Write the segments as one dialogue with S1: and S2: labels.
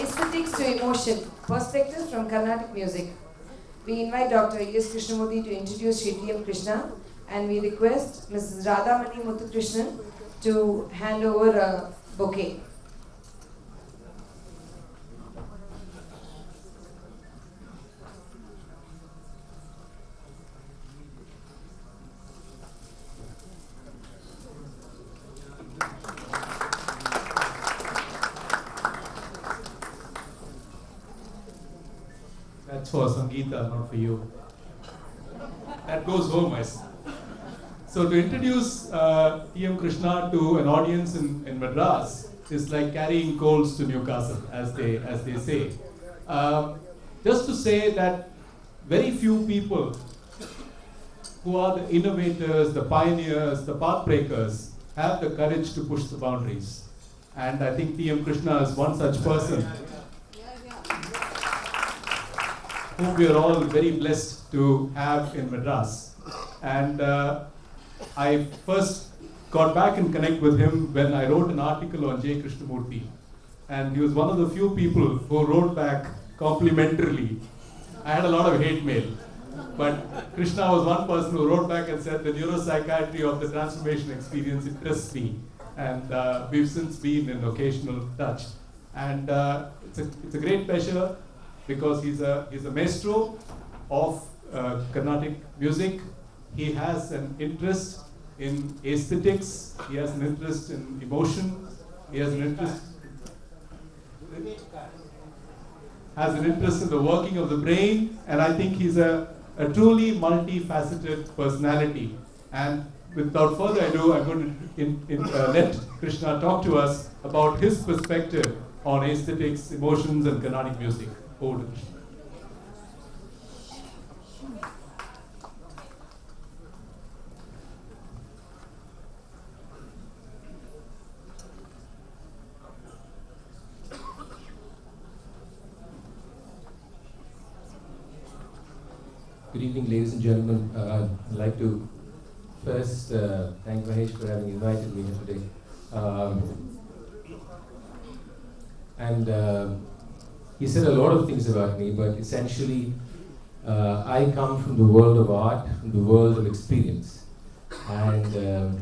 S1: Aesthetics to Emotion, Perspectives from Carnatic Music. We invite Dr. E.S. Krishnamurthy to introduce Shri T.M. Krishna, and we request Mrs. Radhamani Muthukrishnan to hand over a bouquet.
S2: That's for Sangeeta, not for you. That goes home, I see. So to introduce T.M. Krishna to an audience in Madras is like carrying coals to Newcastle, as they say. Just to say that very few people who are the innovators, the pioneers, the pathbreakers, have the courage to push the boundaries. And I think T.M. Krishna is one such person whom we are all very blessed to have in Madras. And I first got back and connect with him when I wrote an article on J. Krishnamurthy. And he was one of the few people who wrote back complimentarily. I had a lot of hate mail. But Krishna was one person who wrote back and said, the neuropsychiatry of the transformation experience interests me. And we've since been in occasional touch. And it's a great pleasure, because he's a maestro of Carnatic music. He has an interest in aesthetics. He has an interest in emotion. He has an interest in the working of the brain. And I think he's a truly multifaceted personality. And without further ado, I'm going to let Krishna talk to us about his perspective on aesthetics, emotions, and Carnatic music. Over to Krishna.
S3: Good evening, ladies and gentlemen. I'd like to first thank Mahesh for having invited me here today. He said a lot of things about me, but essentially I come from the world of art, from the world of experience. And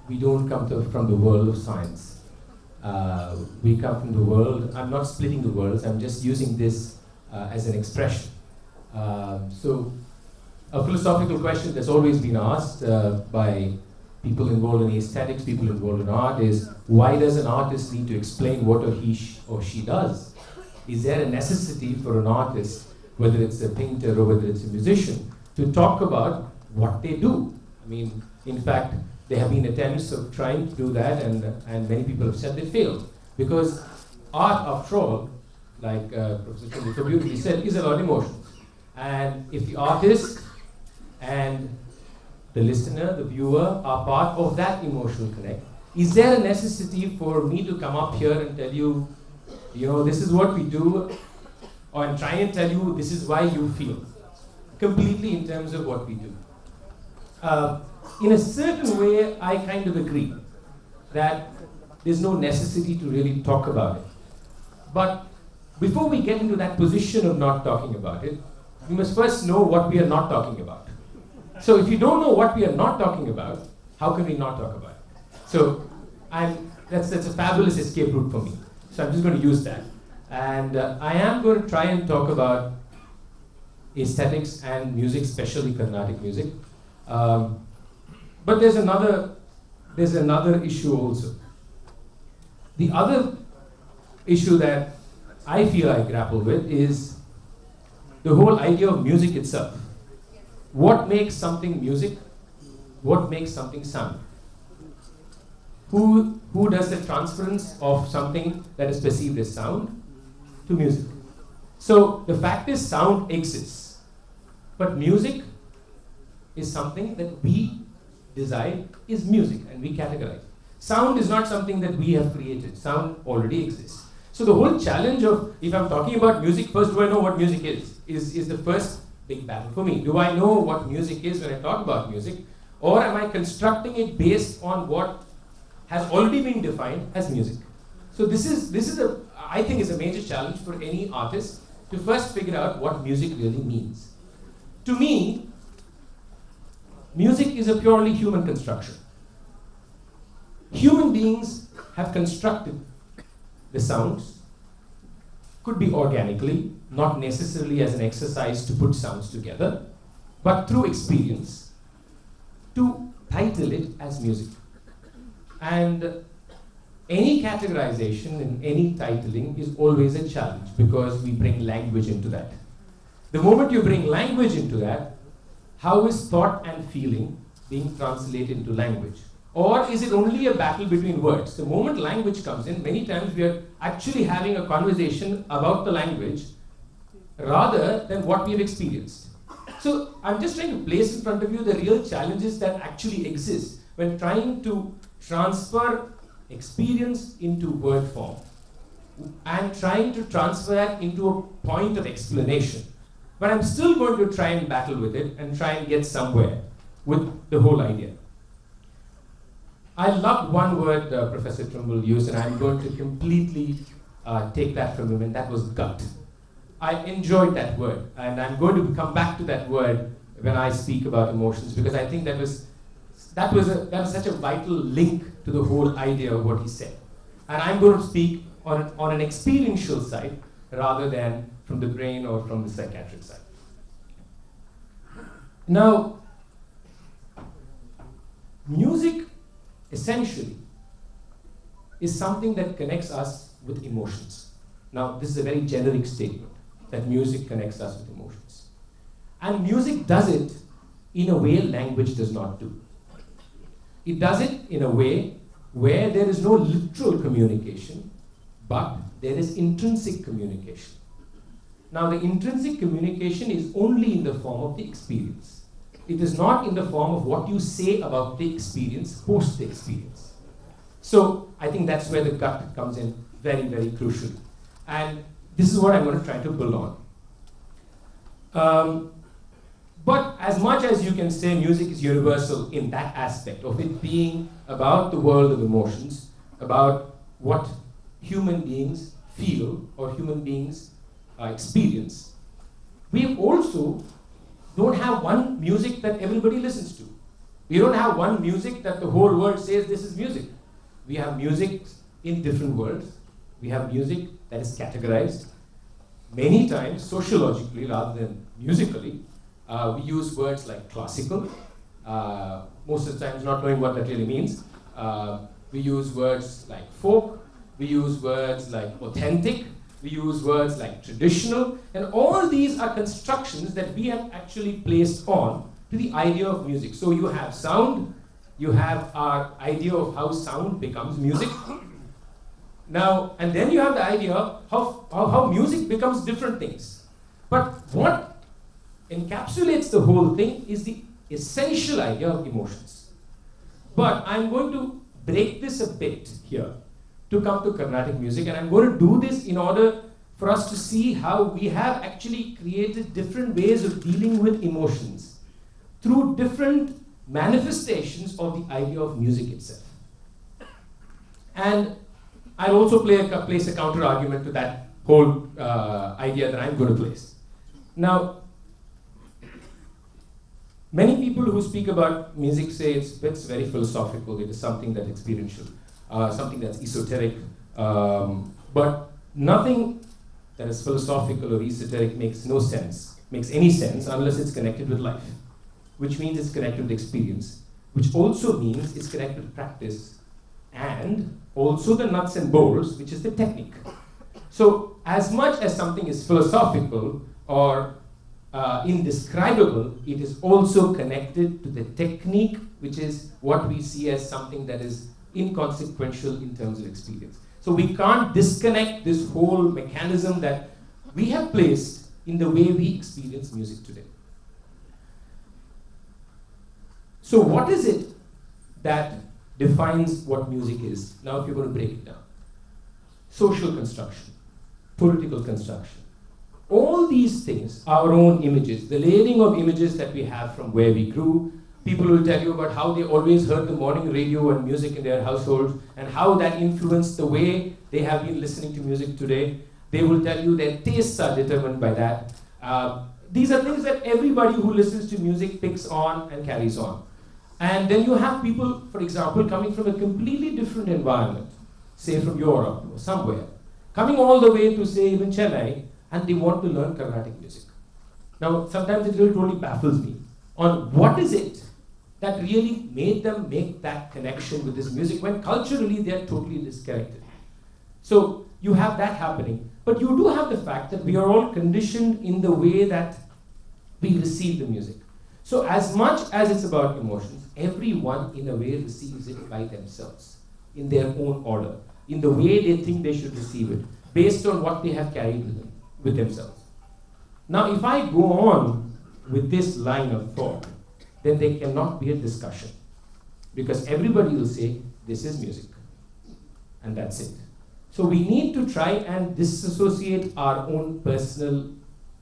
S3: we don't come from the world of science. We come from the world, I'm not splitting the worlds, I'm just using this as an expression. So a philosophical question that's always been asked by people involved in aesthetics, people involved in art is, why does an artist need to explain what he or she does? Is there a necessity for an artist, whether it's a painter or whether it's a musician, to talk about what they do? I mean, in fact, there have been attempts of trying to do that, and many people have said they failed. Because art, after all, like Professor Chandra so beautifully said, is about emotions. And if the artist and the listener, the viewer, are part of that emotional connect, is there a necessity for me to come up here and tell you, this is what we do, or and try and tell you this is why you feel? Completely in terms of what we do. In a certain way, I kind of agree that there's no necessity to really talk about it. But before we get into that position of not talking about it, we must first know what we are not talking about. So if you don't know what we are not talking about, how can we not talk about it? So that's a fabulous escape route for me. So I'm just going to use that. And I am going to try and talk about aesthetics and music, especially Carnatic music. But there's another issue also. The other issue that I feel I grapple with is the whole idea of music itself. What makes something music? What makes something sound? Who does the transference of something that is perceived as sound to music? So the fact is, sound exists, but music is something that we decide is music, and we categorize. Sound is not something that we have created. Sound already exists. So the whole challenge of, if I'm talking about music, first, do I know what music is the first big battle for me. Do I know what music is when I talk about music? Or am I constructing it based on what has already been defined as music? So this is I think is a major challenge for any artist to first figure out what music really means. To me, music is a purely human construction. Human beings have constructed the sounds, could be organically, not necessarily as an exercise to put sounds together, but through experience, to title it as music. And any categorization and any titling is always a challenge because we bring language into that. The moment you bring language into that, how is thought and feeling being translated into language? Or is it only a battle between words? The moment language comes in, many times we are actually having a conversation about the language rather than what we have experienced. So I'm just trying to place in front of you the real challenges that actually exist when trying to transfer experience into word form and trying to transfer that into a point of explanation. But I'm still going to try and battle with it and try and get somewhere with the whole idea. I loved one word Professor Trimble used, and I'm going to completely take that from him, and that was gut. I enjoyed that word, and I'm going to come back to that word when I speak about emotions, because I think that was such a vital link to the whole idea of what he said. And I'm going to speak on an experiential side rather than from the brain or from the psychiatric side. Now, music essentially is something that connects us with emotions. Now, this is a very generic statement, that music connects us with emotions. And music does it in a way language does not do. It does it in a way where there is no literal communication, but there is intrinsic communication. Now, the intrinsic communication is only in the form of the experience. It is not in the form of what you say about the experience, post the experience. So, I think that's where the gut comes in very, very crucial. And this is what I'm going to try to build on. But as much as you can say music is universal in that aspect of it being about the world of emotions, about what human beings feel or human beings experience, we also don't have one music that everybody listens to. We don't have one music that the whole world says this is music. We have music in different worlds. We have music that is categorized. Many times, sociologically rather than musically, we use words like classical, most of the times not knowing what that really means. We use words like folk, we use words like authentic, we use words like traditional, and all these are constructions that we have actually placed on to the idea of music. So you have sound, you have our idea of how sound becomes music. Now, and then you have the idea of how music becomes different things. But what encapsulates the whole thing is the essential idea of emotions. But I'm going to break this a bit here to come to Carnatic music, and I'm going to do this in order for us to see how we have actually created different ways of dealing with emotions through different manifestations of the idea of music itself. And I'll also place a counter argument to that whole idea that I'm going to place. Now, many people who speak about music say it's very philosophical, it is something that's experiential, something that's esoteric, but nothing that is philosophical or esoteric makes any sense unless it's connected with life, which means it's connected with experience, which also means it's connected with practice, and also the nuts and bolts, which is the technique. So as much as something is philosophical or indescribable, it is also connected to the technique, which is what we see as something that is inconsequential in terms of experience. So we can't disconnect this whole mechanism that we have placed in the way we experience music today. So what is it that defines what music is? Now if you're going to break it down. Social construction, political construction. All these things, our own images, the layering of images that we have from where we grew. People will tell you about how they always heard the morning radio and music in their households and how that influenced the way they have been listening to music today. They will tell you their tastes are determined by that. These are things that everybody who listens to music picks on and carries on. And then you have people, for example, coming from a completely different environment, say from Europe or somewhere, coming all the way to, say, even Chennai, and they want to learn Carnatic music. Now, sometimes it really totally baffles me on what is it that really made them make that connection with this music when culturally they are totally disconnected. So you have that happening, but you do have the fact that we are all conditioned in the way that we receive the music. So as much as it's about emotions, everyone in a way receives it by themselves, in their own order, in the way they think they should receive it, based on what they have carried with themselves. Now, if I go on with this line of thought, then there cannot be a discussion, because everybody will say, this is music, and that's it. So we need to try and disassociate our own personal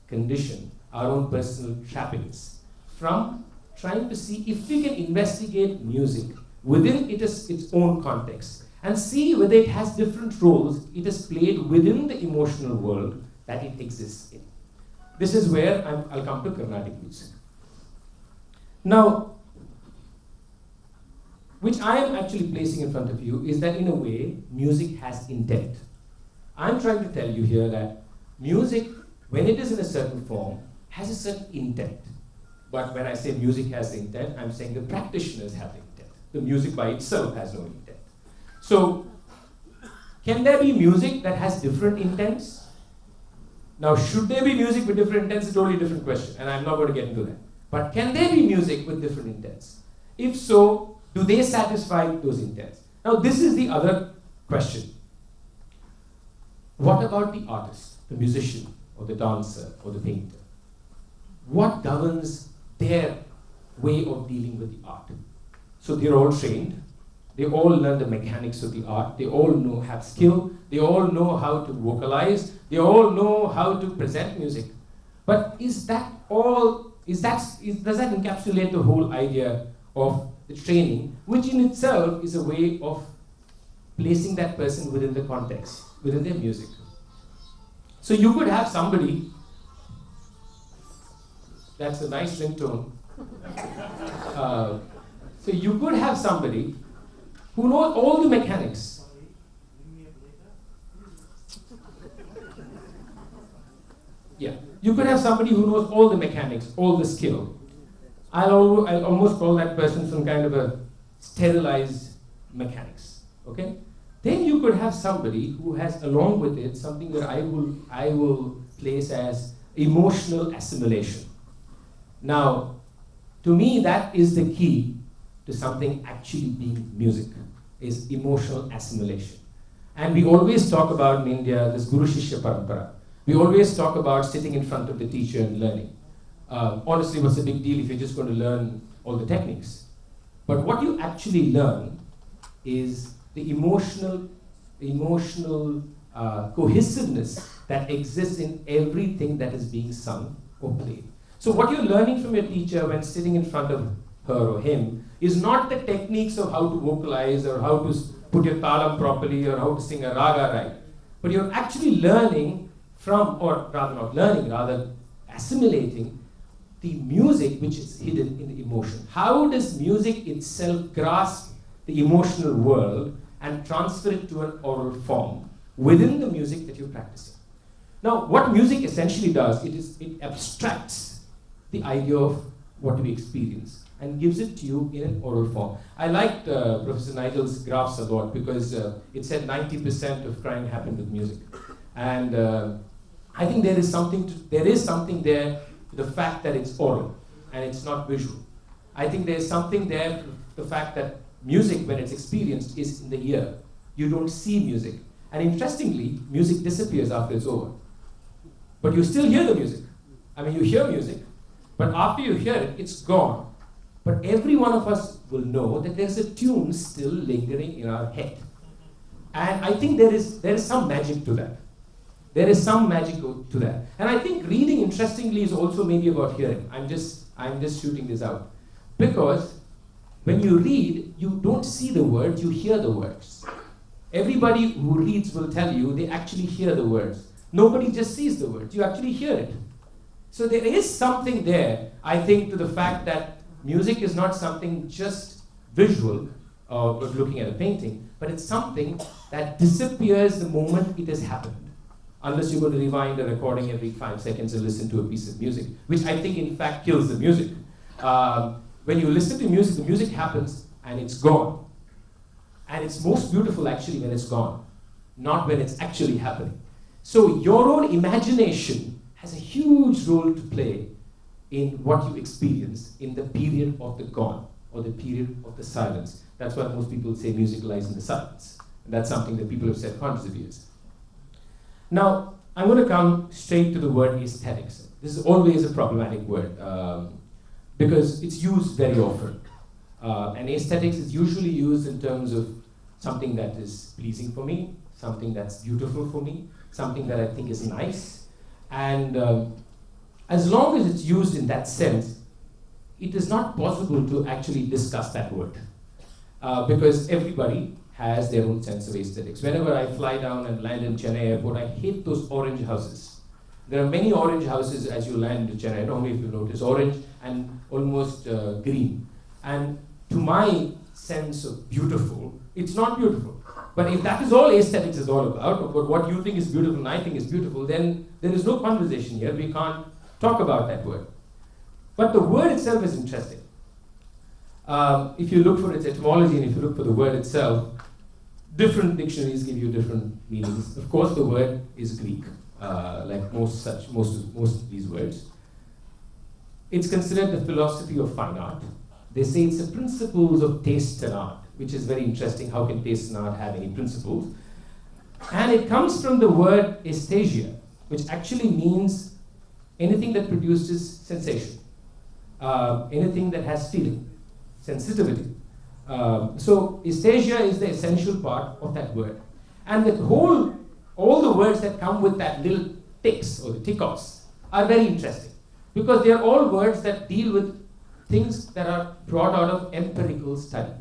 S3: condition, our own personal trappings, from trying to see if we can investigate music within its own context and see whether it has different roles it is played within the emotional world that it exists in. This is where I'll come to Carnatic music. Now, which I am actually placing in front of you is that in a way, music has intent. I'm trying to tell you here that music, when it is in a certain form, has a certain intent. But when I say music has intent, I'm saying the practitioners have intent. The music by itself has no intent. So, can there be music that has different intents? Now, should there be music with different intents is a totally different question, and I'm not going to get into that. But can there be music with different intents? If so, do they satisfy those intents? Now, this is the other question. What about the artist, the musician, or the dancer, or the painter? What governs their way of dealing with the art? So they're all trained. They all learn the mechanics of the art. They all have skill. They all know how to vocalize. They all know how to present music. But does that encapsulate the whole idea of the training, which in itself is a way of placing that person within the context, within their music? So you could have somebody, that's a nice ringtone. So you could have somebody who knows all the mechanics. Yeah, you could have somebody who knows all the mechanics, all the skill. I'll almost call that person some kind of a sterilized mechanics, okay? Then you could have somebody who has, along with it, something that I will place as emotional assimilation. Now, to me, that is the key to something actually being music, is emotional assimilation. And we always talk about in India this Guru Shishya Parampara. We always talk about sitting in front of the teacher and learning. Honestly, what's the big deal if you're just going to learn all the techniques? But what you actually learn is the emotional cohesiveness that exists in everything that is being sung or played. So what you're learning from your teacher when sitting in front of her or him is not the techniques of how to vocalize or how to put your talam properly or how to sing a raga right. But you're actually learning from, or rather not learning, rather assimilating the music which is hidden in the emotion. How does music itself grasp the emotional world and transfer it to an oral form within the music that you're practicing? Now, what music essentially does, it abstracts the idea of what we experience and gives it to you in an oral form. I liked Professor Nigel's graphs a lot because it said 90% of crime happened with music. And I think there is something there to the fact that it's oral and it's not visual. I think there's something there to the fact that music, when it's experienced, is in the ear. You don't see music. And interestingly, music disappears after it's over. But you still hear the music. I mean, you hear music, but after you hear it, it's gone. But every one of us will know that there's a tune still lingering in our head. And I think there is some magic to that. There is some magic to that. And I think reading, interestingly, is also maybe about hearing. I'm just shooting this out. Because when you read, you don't see the words, you hear the words. Everybody who reads will tell you they actually hear the words. Nobody just sees the words, you actually hear it. So there is something there, I think, to the fact that music is not something just visual, looking at a painting, but it's something that disappears the moment it has happened. Unless you're going to rewind a recording every 5 seconds and listen to a piece of music, which I think in fact kills the music. When you listen to music, the music happens and it's gone. And it's most beautiful actually when it's gone, not when it's actually happening. So your own imagination has a huge role to play in what you experience in the period of the gone, or the period of the silence. That's why most people say music lies in the silence. And that's something that people have said hundreds of years. Now, I'm going to come straight to the word aesthetics. This is always a problematic word because it's used very often. And aesthetics is usually used in terms of something that is pleasing for me, something that's beautiful for me, something that I think is nice. And as long as it's used in that sense, it is not possible to actually discuss that word. Because everybody has their own sense of aesthetics. Whenever I fly down and land in Chennai airport, I hate those orange houses. There are many orange houses as you land in Chennai. I don't know if you notice, orange and almost green. And to my sense of beautiful, it's not beautiful. But if that is all aesthetics is all about what you think is beautiful and I think is beautiful, then there is no conversation here. We can't talk about that word. But the word itself is interesting. If you look for its etymology and if you look for the word itself, different dictionaries give you different meanings. Of course, the word is Greek, like most of these words. It's considered the philosophy of fine art. They say it's the principles of taste and art, which is very interesting. How can taste and art have any principles? And it comes from the word aesthesia, which actually means anything that produces sensation, anything that has feeling, sensitivity. So aesthesia is the essential part of that word. And all the words that come with that little tics or the tickos are very interesting because they are all words that deal with things that are brought out of empirical study.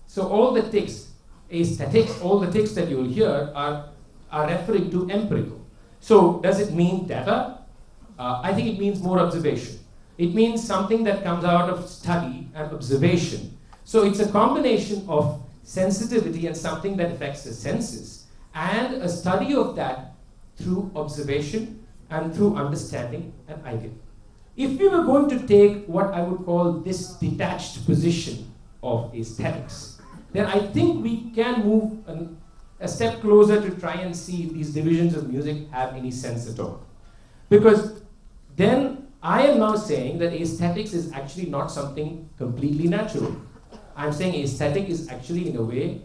S3: So all the tics, aesthetics, all the tics that you will hear are referring to empirical. So does it mean data? I think it means more observation. It means something that comes out of study and observation. So it's a combination of sensitivity and something that affects the senses, and a study of that through observation and through understanding an idea. If we were going to take what I would call this detached position of aesthetics, then I think we can move a step closer to try and see if these divisions of music have any sense at all. Because then I am now saying that aesthetics is actually not something completely natural. I'm saying aesthetic is actually, in a way,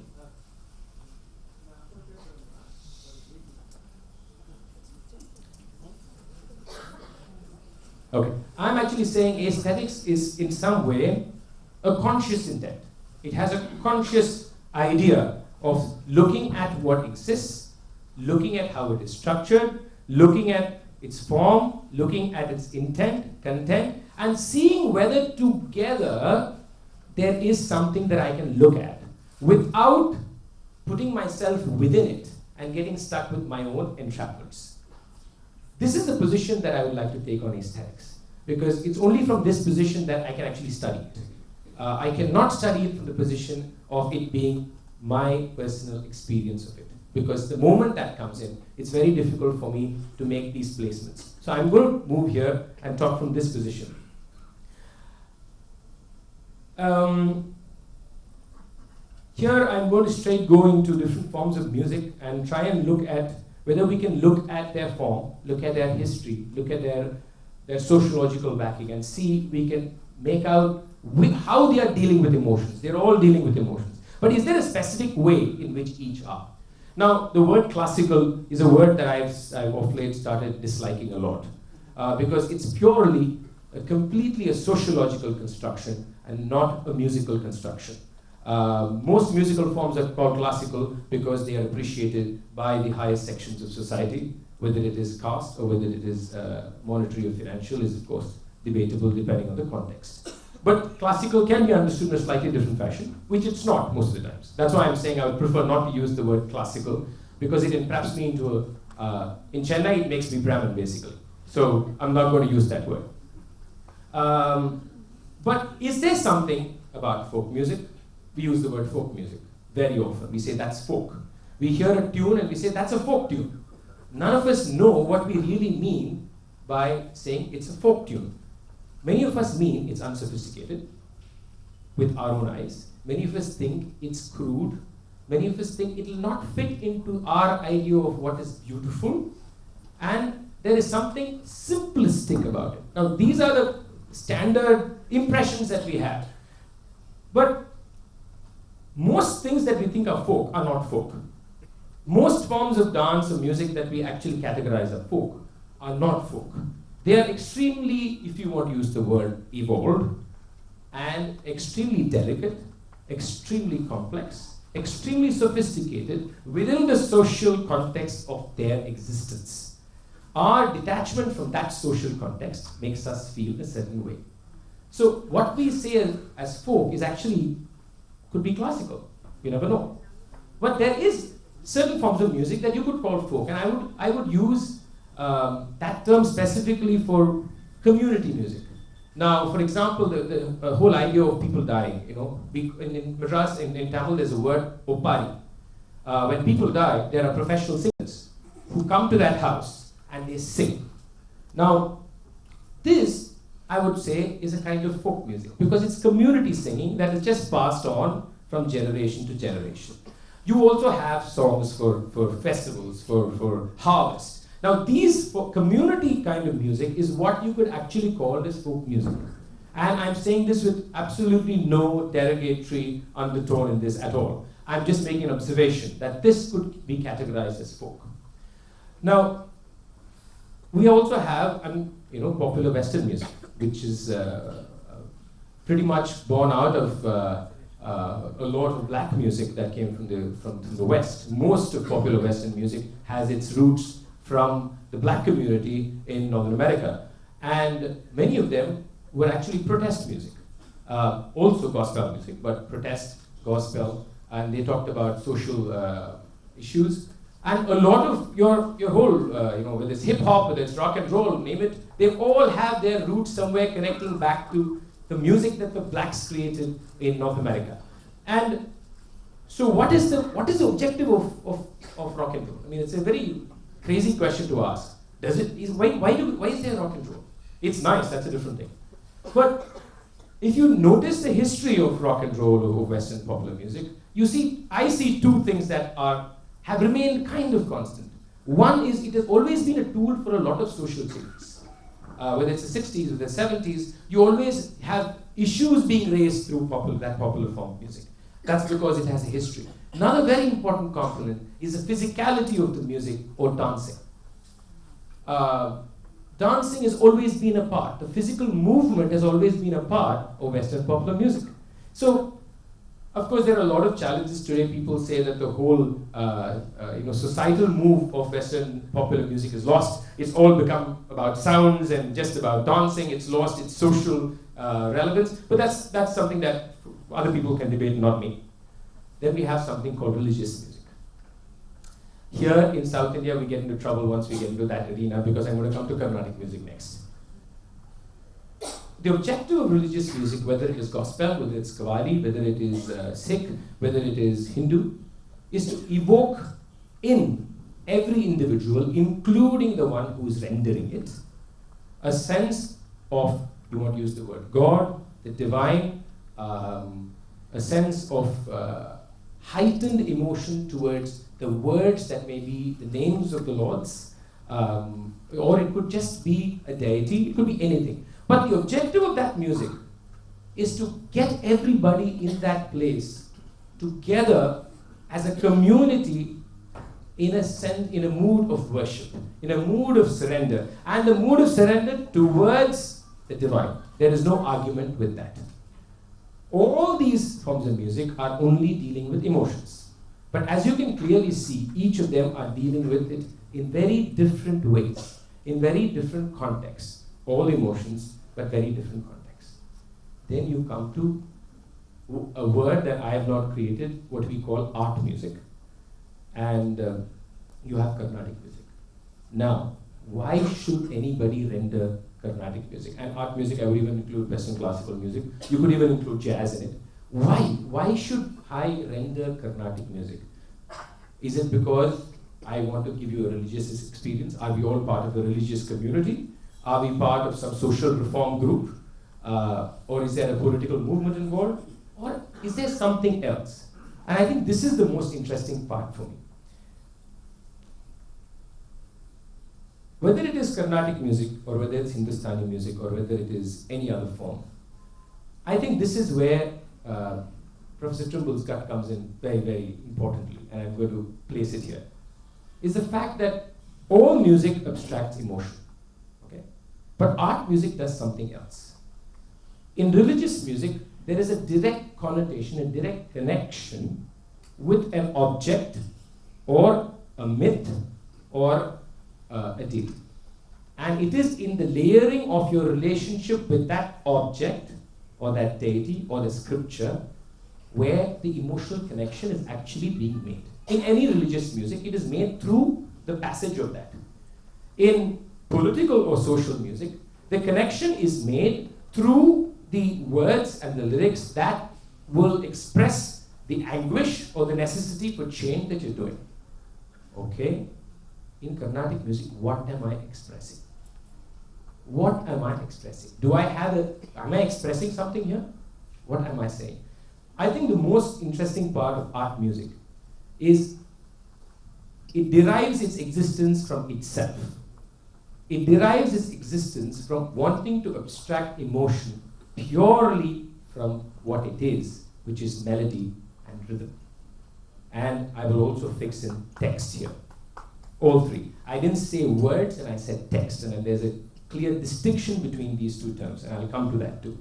S3: okay. I'm actually saying aesthetics is in some way a conscious intent. It has a conscious idea of looking at what exists, looking at how it is structured, looking at its form, looking at its intent, content, and seeing whether together there is something that I can look at without putting myself within it and getting stuck with my own entrapments. This is the position that I would like to take on aesthetics, because it's only from this position that I can actually study it. I cannot study it from the position of it being my personal experience of it, because the moment that comes in, it's very difficult for me to make these placements. So I'm going to move here and talk from this position. Here I'm going to straight go into different forms of music and try and look at whether we can look at their form, look at their history, look at their sociological backing, and see we can make out how they are dealing with emotions. They're all dealing with emotions. But is there a specific way in which each are? Now, the word classical is a word that I've of late started disliking a lot because it's purely, completely a sociological construction and not a musical construction. Most musical forms are called classical because they are appreciated by the highest sections of society. Whether it is caste or whether it is monetary or financial is, of course, debatable depending on the context. But classical can be understood in a slightly different fashion, which it's not most of the times. That's why I'm saying I would prefer not to use the word classical, because it entraps me into in Chennai it makes me Brahmin basically. So I'm not going to use that word. But is there something about folk music? We use the word folk music very often. We say that's folk. We hear a tune and we say that's a folk tune. None of us know what we really mean by saying it's a folk tune. Many of us mean it's unsophisticated with our own eyes. Many of us think it's crude. Many of us think it will not fit into our idea of what is beautiful. And there is something simplistic about it. Now, these are the standard impressions that we have. But most things that we think are folk are not folk. Most forms of dance or music that we actually categorize as folk are not folk. They are extremely, if you want to use the word, evolved, and extremely delicate, extremely complex, extremely sophisticated within the social context of their existence. Our detachment from that social context makes us feel a certain way. So what we say as folk is actually, could be classical, you never know. But there is certain forms of music that you could call folk, and I would use that term specifically for community music. Now, for example, the whole idea of people dying, in Madras, in Tamil, there's a word, opari. When people die, there are professional singers who come to that house and they sing. Now, this, I would say, is a kind of folk music because it's community singing that is just passed on from generation to generation. You also have songs for festivals, for harvest. Now, these community kind of music is what you could actually call as folk music. And I'm saying this with absolutely no derogatory undertone in this at all. I'm just making an observation that this could be categorized as folk. Now, we also have popular Western music, which is pretty much born out of a lot of black music that came from the West. Most of popular Western music has its roots from the black community in Northern America. And many of them were actually protest music. Also gospel music, but protest, gospel, and they talked about social issues. And a lot of your whole, whether it's hip hop, whether it's rock and roll, name it, they all have their roots somewhere connecting back to the music that the blacks created in North America. And so what is the objective of rock and roll? I mean, it's a very crazy question to ask. Why is there rock and roll? It's nice, that's a different thing. But if you notice the history of rock and roll or Western popular music, I see two things that have remained kind of constant. One is it has always been a tool for a lot of social changes. Whether it's the 60s or the 70s, you always have issues being raised through that popular form of music. That's because it has a history. Another very important component is the physicality of the music or dancing. Dancing has always been a part. The physical movement has always been a part of Western popular music. So, of course, there are a lot of challenges today. People say that the whole societal move of Western popular music is lost. It's all become about sounds and just about dancing. It's lost its social relevance. But that's something that other people can debate, not me. Then we have something called religious music. Here in South India, we get into trouble once we get into that arena because I'm going to come to Carnatic music next. The objective of religious music, whether it is gospel, whether it's Qawwali, whether it is Sikh, whether it is Hindu, is to evoke in every individual, including the one who is rendering it, a sense of, you want to use the word God, the divine, a sense of heightened emotion towards the words that may be the names of the Lords, or it could just be a deity, it could be anything. But the objective of that music is to get everybody in that place together as a community in a mood of worship, in a mood of surrender, and the mood of surrender towards the divine. There is no argument with that. All these forms of music are only dealing with emotions. But as you can clearly see, each of them are dealing with it in very different ways, in very different contexts. All emotions, but very different contexts. then you come to a word that I have not created, what we call art music. And you have Carnatic music. Now, why should anybody render Carnatic music? And art music, I would even include Western classical music. You could even include jazz in it. Why? Why should I render Carnatic music? Is it because I want to give you a religious experience? Are we all part of a religious community? Are we part of some social reform group? Or is there a political movement involved? Or is there something else? And I think this is the most interesting part for me. Whether it is Carnatic music, or whether it's Hindustani music, or whether it is any other form, I think this is where Professor Trimble's gut comes in very, very importantly, and I'm going to place it here, is the fact that all music abstracts emotion, okay? But art music does something else. In religious music, there is a direct connotation, a direct connection with an object, or a myth, or a deity. And it is in the layering of your relationship with that object, or that deity, or the scripture, where the emotional connection is actually being made. In any religious music, it is made through the passage of that. In political or social music, the connection is made through the words and the lyrics that will express the anguish or the necessity for change that you're doing. Okay? In Carnatic music, what am I expressing? What am I expressing? Am I expressing something here? What am I saying? I think the most interesting part of art music is it derives its existence from itself. It derives its existence from wanting to abstract emotion purely from what it is, which is melody and rhythm. And I will also fix in text here. All three. I didn't say words and I said text, and there's a clear distinction between these two terms, and I'll come to that too.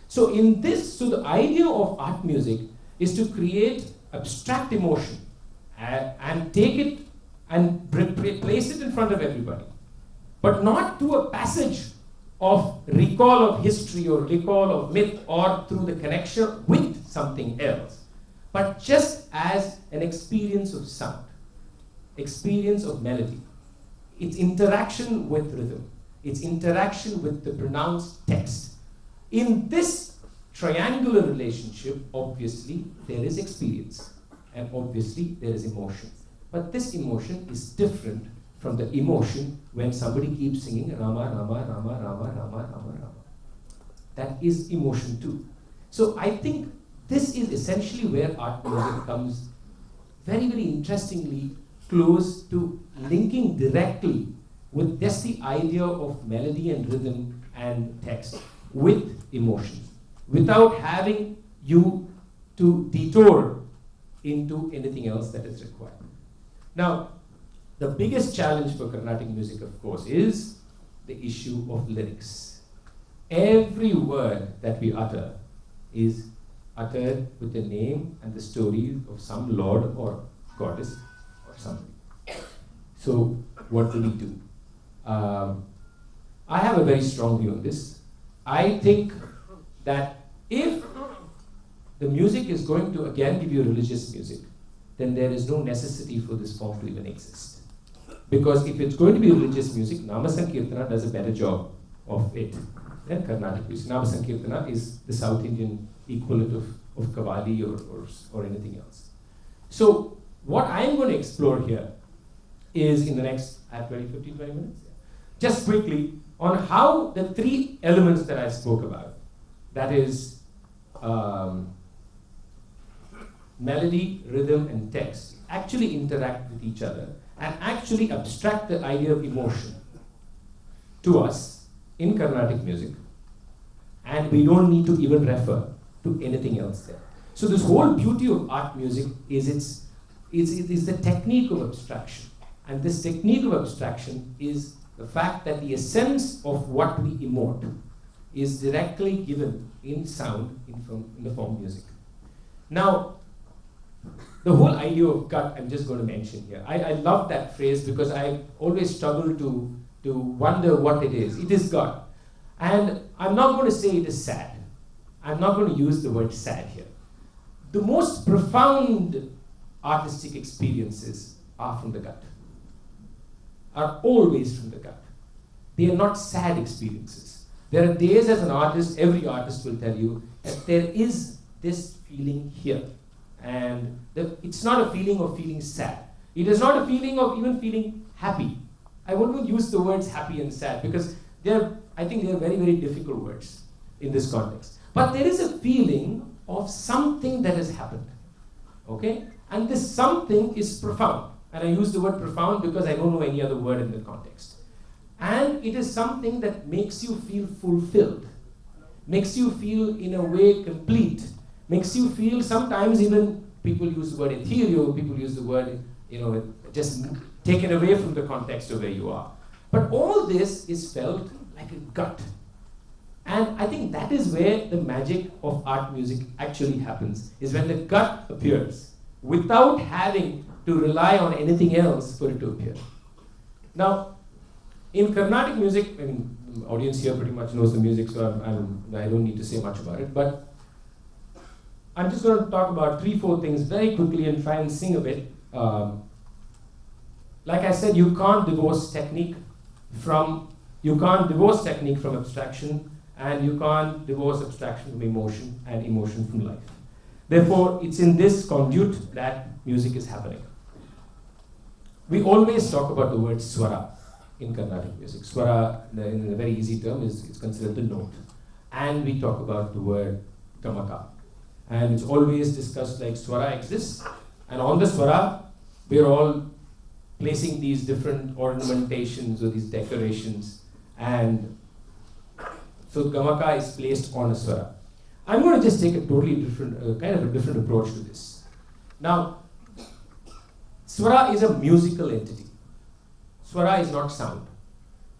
S3: So the idea of art music is to create abstract emotion and take it and place it in front of everybody, but not through a passage of recall of history or recall of myth or through the connection with something else, but just as an experience of sound, experience of melody, its interaction with rhythm, its interaction with the pronounced text. In this triangular relationship, obviously, there is experience, and obviously, there is emotion. But this emotion is different from the emotion when somebody keeps singing Rama, Rama, Rama, Rama, Rama, Rama, Rama. That is emotion too. So I think this is essentially where art music comes very, very interestingly close to linking directly with just the idea of melody and rhythm and text with emotion, without having you to detour into anything else that is required. Now, the biggest challenge for Carnatic music, of course, is the issue of lyrics. Every word that we utter is uttered with the name and the story of some lord or goddess or something. So, what do we do? I have a very strong view on this. I think that if the music is going to again give you religious music, then there is no necessity for this form to even exist. Because if it's going to be religious music, Nama Sankirtana does a better job of it than Carnatic music. Nama Sankirtana is the South Indian equivalent of Qawwali or anything else. So what I'm going to explore here is in the next 15, 20 minutes, just quickly, on how the three elements that I spoke about, that is melody, rhythm, and text, actually interact with each other and actually abstract the idea of emotion to us in Carnatic music. And we don't need to even refer to anything else there. So this whole beauty of art music is the technique of abstraction. And this technique of abstraction is the fact that the essence of what we emote is directly given in sound in the form of music. Now, the whole idea of gut, I'm just going to mention here. I love that phrase because I always struggle to wonder what it is. It is God. And I'm not going to say it is sad. I'm not going to use the word sad here. The most profound artistic experiences are from the gut, are always from the gut. They are not sad experiences. There are days as an artist, every artist will tell you that there is this feeling here. And it's not a feeling of feeling sad. It is not a feeling of even feeling happy. I won't use the words happy and sad because I think they're very, very difficult words in this context. But there is a feeling of something that has happened. Okay? And this something is profound. And I use the word profound because I don't know any other word in the context. And it is something that makes you feel fulfilled, makes you feel in a way complete, makes you feel sometimes even, people use the word ethereal, people use the word, just taken away from the context of where you are. But all this is felt like a gut. And I think that is where the magic of art music actually happens, is when the gut appears without having to rely on anything else for it to appear. Now, in Carnatic music, the audience here pretty much knows the music, so I don't need to say much about it, but I'm just going to talk about 3-4 things very quickly and try and sing a bit. Like I said, you can't divorce technique from abstraction, and you can't divorce abstraction from emotion and emotion from life. Therefore, it's in this conduit that music is happening. We always talk about the word swara in Carnatic music. Swara, in a very easy term, it's considered the note. And we talk about the word gamaka. And it's always discussed like swara exists, and on the swara, we're all placing these different ornamentations or these decorations, and so gamaka is placed on a swara. I'm going to just take a totally different, kind of a different approach to this. Now, swara is a musical entity. Swara is not sound.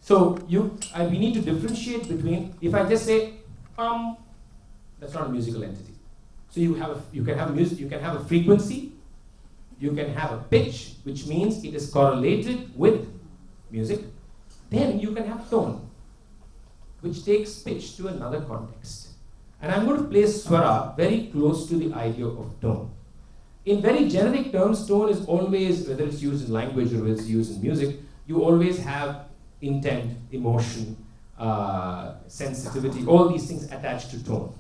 S3: So we need to differentiate between, if I just say that's not a musical entity. So you can have a frequency, you can have a pitch, which means it is correlated with music. Then you can have tone, which takes pitch to another context. And I'm going to place swara very close to the idea of tone. In very generic terms, tone is always, whether it's used in language or whether it's used in music, you always have intent, emotion, sensitivity, all these things attached to tone.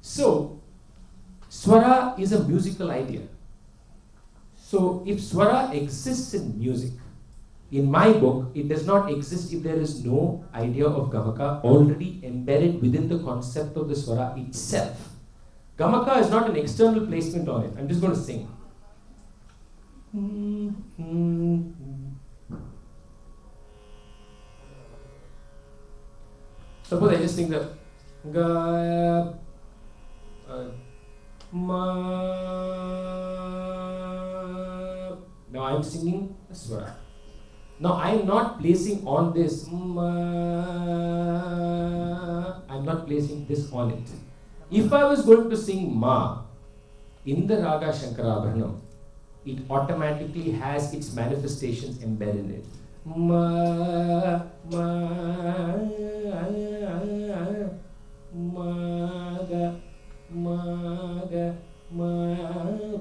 S3: So, swara is a musical idea. So if swara exists in music, in my book, it does not exist if there is no idea of gamaka already embedded within the concept of the swara itself. Gamaka is not an external placement on it. I'm just going to sing. Suppose I just sing the ga ma. Now I'm singing a swara. Now I'm not placing on this ma. I'm not placing this on it. If I was going to sing ma in the raga Shankarabharanam, it automatically has its manifestations embedded in it. Ma, ma, ma, ga, ma, ga, ma,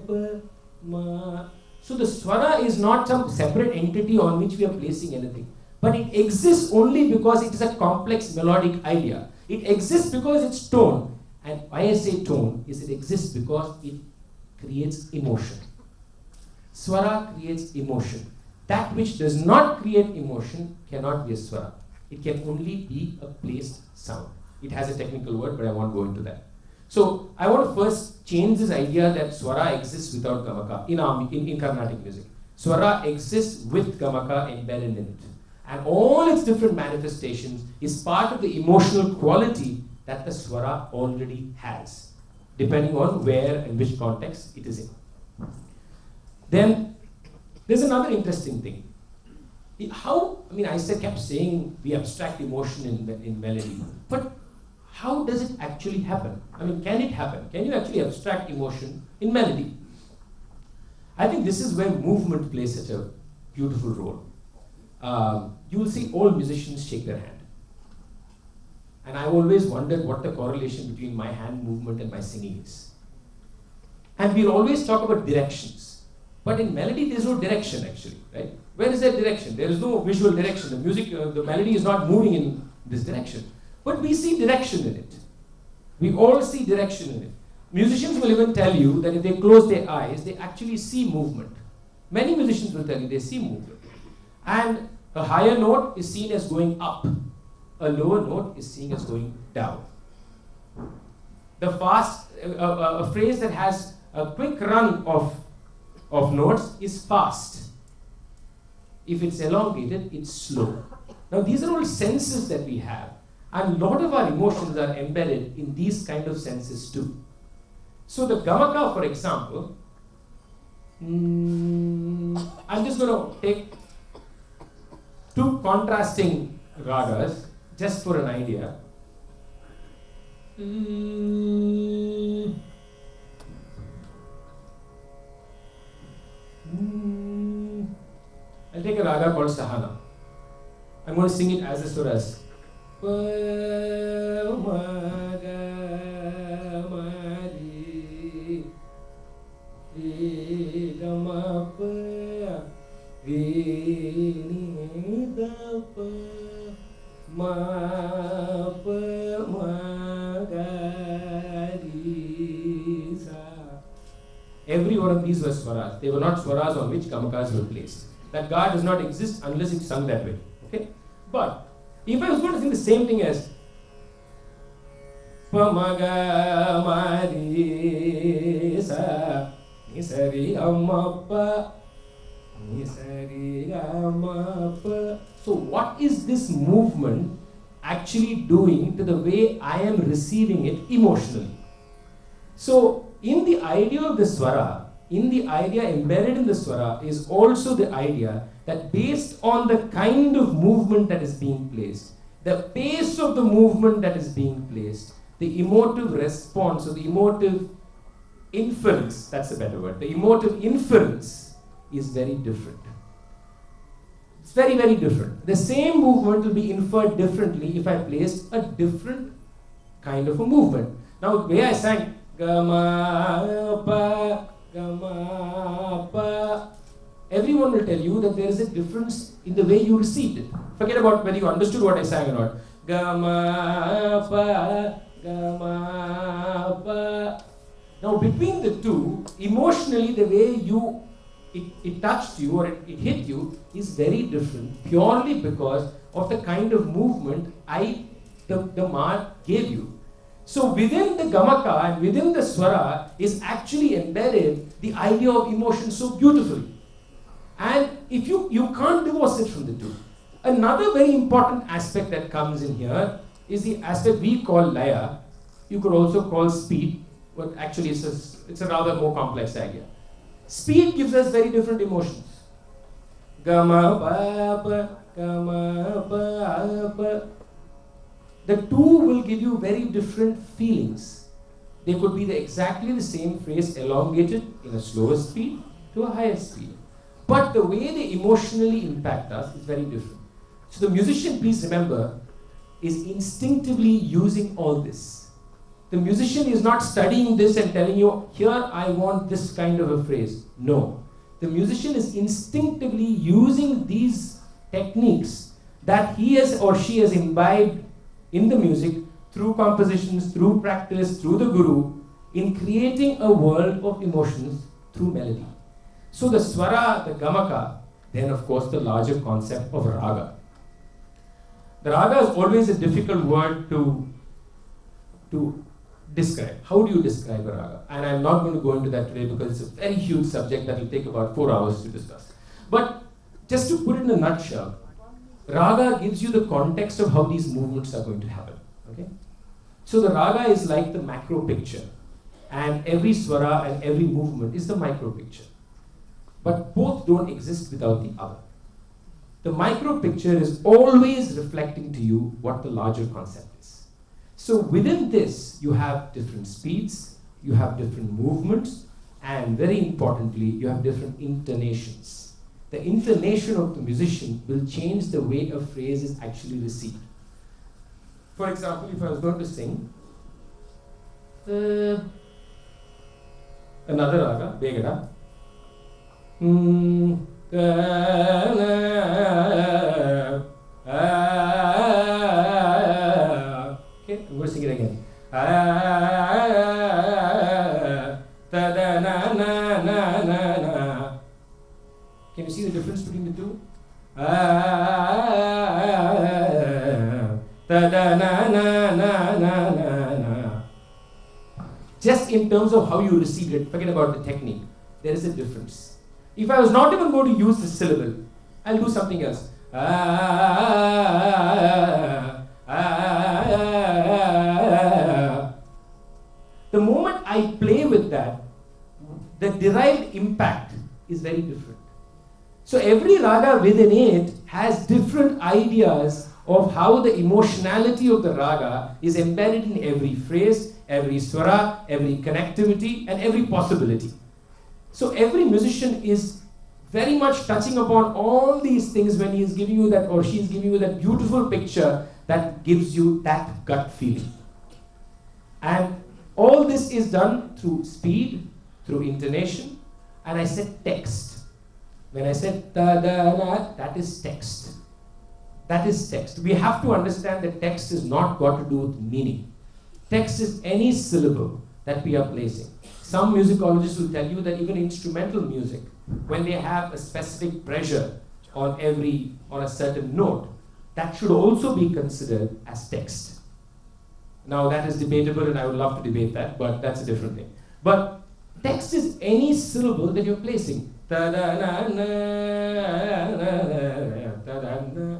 S3: pa, ma. So the swara is not some separate entity on which we are placing anything, but it exists only because it is a complex melodic idea. It exists because it's tone, and why I say tone is it exists because it creates emotion. Swara creates emotion. That which does not create emotion cannot be a swara. It can only be a placed sound. It has a technical word, but I won't go into that. So I want to first change this idea that swara exists without gamaka in Carnatic music. Swara exists with gamaka embedded in it. And all its different manifestations is part of the emotional quality that the swara already has, depending on where and which context it is in. Then there's another interesting thing. I kept saying we abstract emotion in melody, but how does it actually happen? Can it happen? Can you actually abstract emotion in melody? I think this is where movement plays such a beautiful role. You will see all musicians shake their hand. And I've always wondered what the correlation between my hand movement and my singing is. And we'll always talk about directions. But in melody, there's no direction actually, right? Where is that direction? There is no visual direction. The music, the melody is not moving in this direction. But we see direction in it. We all see direction in it. Musicians will even tell you that if they close their eyes, they actually see movement. Many musicians will tell you they see movement. And a higher note is seen as going up. A lower note is seen as going down. The fast, a phrase that has a quick run of notes is fast. If it's elongated, it's slow. Now these are all senses that we have. And a lot of our emotions are embedded in these kind of senses too. So the gamaka, for example, I'm just going to take two contrasting ragas just for an idea. I'll take a raga called Sahana. I'm going to sing it as a swaras. Every one of these were swaras. They were not swaras on which gamakas were placed. That ga does not exist unless it's sung that way. Okay? But if I was going to sing the same thing as Pamaga Marisa Nisari Amapa Nisari Amapa. So what is this movement actually doing to the way I am receiving it emotionally? So in the idea of the swara, in the idea embedded in the swara is also the idea that based on the kind of movement that is being placed, the pace of the movement that is being placed, the emotive response or the emotive inference, that's a better word, the emotive inference is very different. It's very, very different. The same movement will be inferred differently if I placed a different kind of a movement. Now, the way I sang, Gama pa, Gama pa, everyone will tell you that there is a difference in the way you received it. Forget about whether you understood what I sang or not. Gama pa, Gama pa. Now between the two, emotionally the way it touched you or it hit you is very different, purely because of the kind of movement the ma gave you. So within the gamaka and within the swara is actually embedded the idea of emotion so beautifully. And if you can't divorce it from the two. Another very important aspect that comes in here is the aspect we call laya. You could also call speed, but actually it's a rather more complex idea. Speed gives us very different emotions. Gama pa pa, gama pa pa. The two will give you very different feelings. They could be exactly the same phrase elongated in a slower speed to a higher speed. But the way they emotionally impact us is very different. So the musician, please remember, is instinctively using all this. The musician is not studying this and telling you, here I want this kind of a phrase. No. The musician is instinctively using these techniques that he has or she has imbibed in the music through compositions, through practice, through the guru, in creating a world of emotions through melody. So the swara, the gamaka, then of course the larger concept of raga. The raga is always a difficult word to describe. How do you describe a raga? And I'm not going to go into that today because it's a very huge subject that will take about 4 hours to discuss. But just to put it in a nutshell, raga gives you the context of how these movements are going to happen. Okay? So the raga is like the macro picture, and every swara and every movement is the micro picture. But both don't exist without the other. The micro picture is always reflecting to you what the larger concept is. So within this, you have different speeds, you have different movements, and very importantly, you have different intonations. The intonation of the musician will change the way a phrase is actually received. For example, if I was going to sing another raga, Begada. Okay, I'm going to sing it again. Can you see the difference between the two? Just in terms of how you receive it, forget about the technique. There is a difference. If I was not even going to use the syllable, I'll do something else. The moment I play with that, the derived impact is very different. So every raga within it has different ideas of how the emotionality of the raga is embedded in every phrase, every swara, every connectivity, and every possibility. So every musician is very much touching upon all these things when he is giving you that, or she is giving you that beautiful picture that gives you that gut feeling. And all this is done through speed, through intonation, and I said text. When I said ta-da-na, that is text. That is text. We have to understand that text has not got to do with meaning. Text is any syllable that we are placing. Some musicologists will tell you that even instrumental music, when they have a specific pressure on a certain note, that should also be considered as text. Now that is debatable, and I would love to debate that, but that's a different thing. But text is any syllable that you're placing.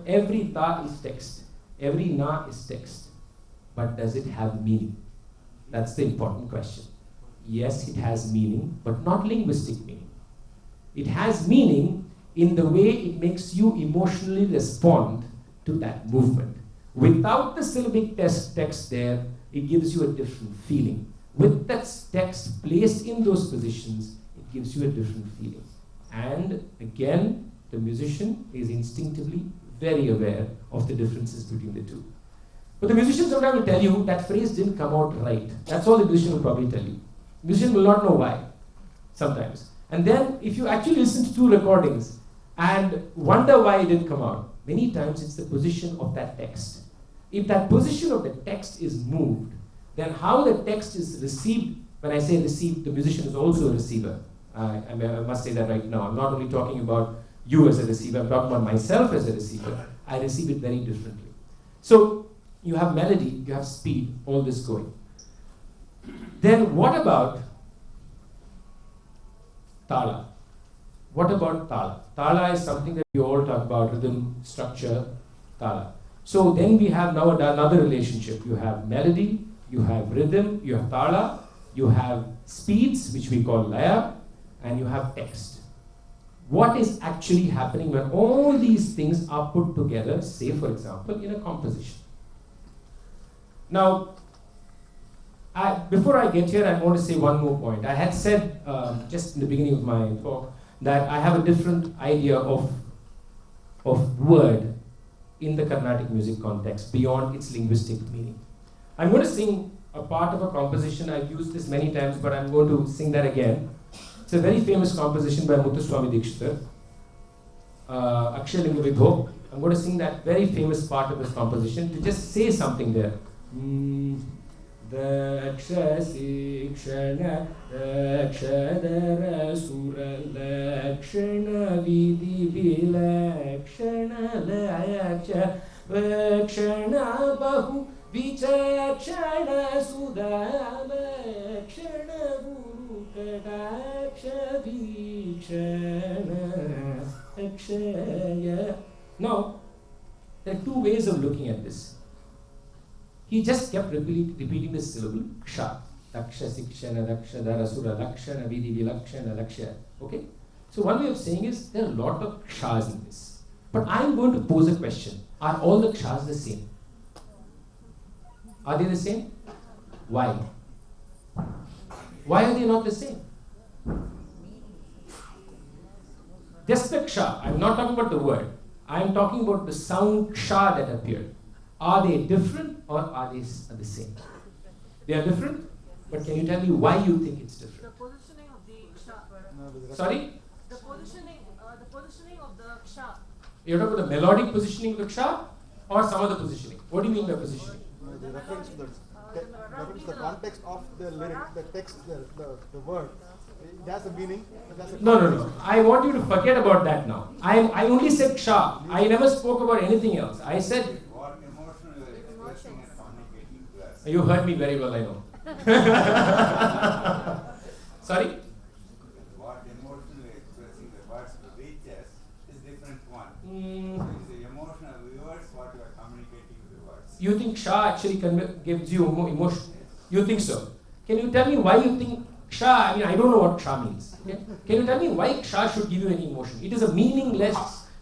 S3: Every ta is text. Every na is text. But does it have meaning? That's the important question. Yes, it has meaning, but not linguistic meaning. It has meaning in the way it makes you emotionally respond to that movement. Without the syllabic text there, it gives you a different feeling. With that text placed in those positions, it gives you a different feeling. And again, the musician is instinctively very aware of the differences between the two. But the musician sometimes will tell you that phrase didn't come out right. That's all the musician will probably tell you. The musician will not know why, sometimes. And then if you actually listen to two recordings and wonder why it didn't come out, many times it's the position of that text. If that position of the text is moved, then how the text is received, when I say received, the musician is also a receiver. I must say that right now. I'm not only talking about you as a receiver, I'm talking about myself as a receiver. I receive it very differently. So you have melody, you have speed, all this going. Then what about tala? What about tala? Tala is something that we all talk about, rhythm, structure, tala. So then we have now another relationship. You have melody, you have rhythm, you have tala, you have speeds, which we call laya, and you have text. What is actually happening when all these things are put together, say for example, in a composition? Now, before I get here, I want to say one more point. I had said just in the beginning of my talk that I have a different idea of word in the Carnatic music context beyond its linguistic meaning. I'm going to sing a part of a composition. I've used this many times, but I'm going to sing that again. It's a very famous composition by Muthuswami Dikshita, Akshalinga Vidho. I'm going to sing that very famous part of this composition to just say something there. Daksha Sikshana Dakshadara Sura Lakshana Vidhi Vilakshana Laksha Vakshana Bahu Vichakshana Sudha Lakshana Guru Kadaksha Vikshana Akshaya. Now, there are two ways of looking at this. He just kept repeating this syllable, ksha. Daksha, sikshana, daksha, darasura, lakshana, vidhi, vilakshana, lakshya. Okay? So one way of saying is, there are a lot of kshas in this. But I'm going to pose a question. Are all the kshas the same? Are they the same? Why? Why are they not the same? Just the ksha. I'm not talking about the word. I'm talking about the sound ksha that appeared. Are they different or are they the same? They are different, but can you tell me why you think it's different?
S4: The positioning of the ksha.
S3: Sorry?
S4: The positioning of the ksha.
S3: You're talking about the melodic positioning of the ksha or some other positioning? What do you mean by positioning?
S5: The reference to the context of the lyric, the text, the word. It has a meaning. It has a
S3: No. I want you to forget about that now. I only said ksha. I never spoke about anything else. I said.
S6: What emotion you are expressing and communicating to us?
S3: You heard me very well, I know. Sorry?
S6: What emotion you are expressing, the words to reach us is different one.
S3: Mm.
S6: So it's the emotional words what you are communicating with the words.
S3: You think ksha actually gives you emotion? You think so? Can you tell me why you think ksha? I mean, I don't know what ksha means. Okay? Can you tell me why ksha should give you any emotion? It is a meaningless,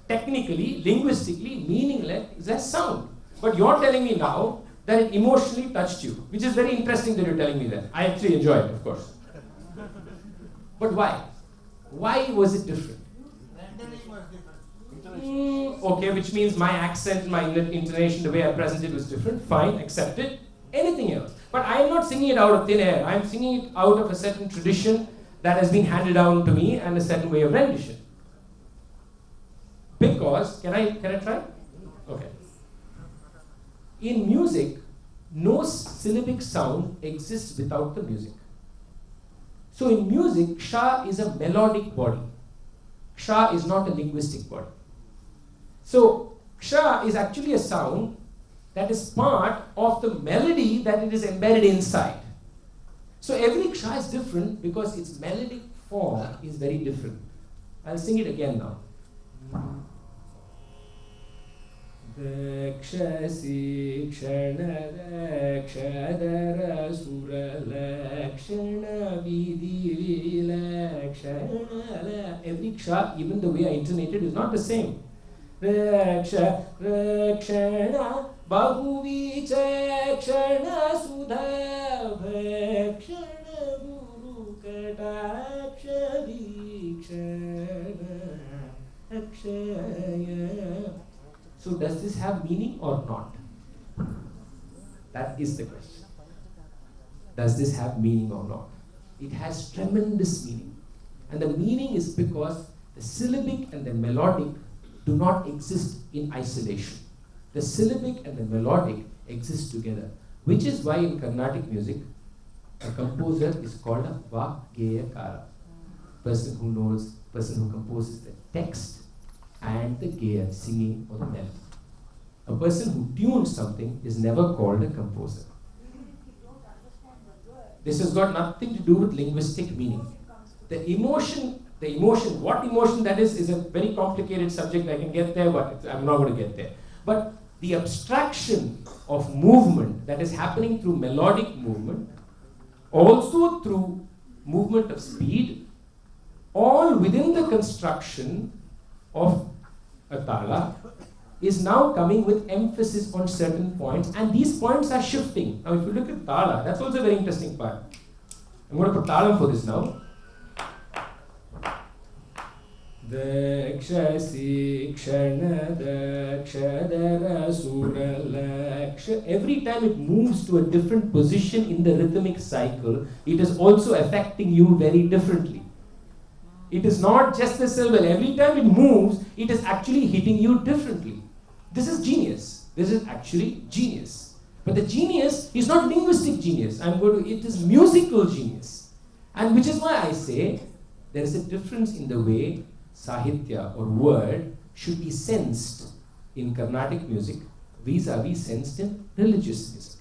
S3: technically, linguistically, meaningless sound. But you're telling me now that it emotionally touched you, which is very interesting that you're telling me that. I actually enjoy it, of course. But why? Why was it different? Okay, which means my accent, my intonation, the way I present it was different. Fine, accept it. Anything else. But I am not singing it out of thin air. I am singing it out of a certain tradition that has been handed down to me and a certain way of rendition. Because, can I try? Okay. In music, no syllabic sound exists without the music. So in music, ksha is a melodic body. Ksha is not a linguistic body. So ksha is actually a sound that is part of the melody that it is embedded inside. So every ksha is different because its melodic form is very different. I'll sing it again now. Dakshasi kshana dakshadara sura lakshana vidhi lakshana. Every ksha, even the way I intonate it, is not the same. Raksha rakshana bahuvicha kshana sudha bhakshana guru kataksha vikshana akshaya. So does this have meaning or not? That is the question. Does this have meaning or not? It has tremendous meaning. And the meaning is because the syllabic and the melodic do not exist in isolation. The syllabic and the melodic exist together, which is why in Carnatic music, a composer is called a vakgeyakara. Person who composes the text and the geya, singing or the melody. A person who tunes something is never called a composer. This has got nothing to do with linguistic meaning. The emotion, what emotion that is a very complicated subject. I can get there, but I'm not going to get there. But the abstraction of movement that is happening through melodic movement, also through movement of speed, all within the construction of a tala, is now coming with emphasis on certain points, and these points are shifting. Now if you look at tala, that's also a very interesting part. I'm going to put talam for this now. Dakshasi kshana dakshadara sura laksha. Every time it moves to a different position in the rhythmic cycle, it is also affecting you very differently. It is not just the syllable. Every time it moves, it is actually hitting you differently. This is genius. This is actually genius. But the genius is not linguistic genius. It is musical genius. And which is why I say there is a difference in the way sahitya or word should be sensed in Carnatic music vis-a-vis sensed in religious music.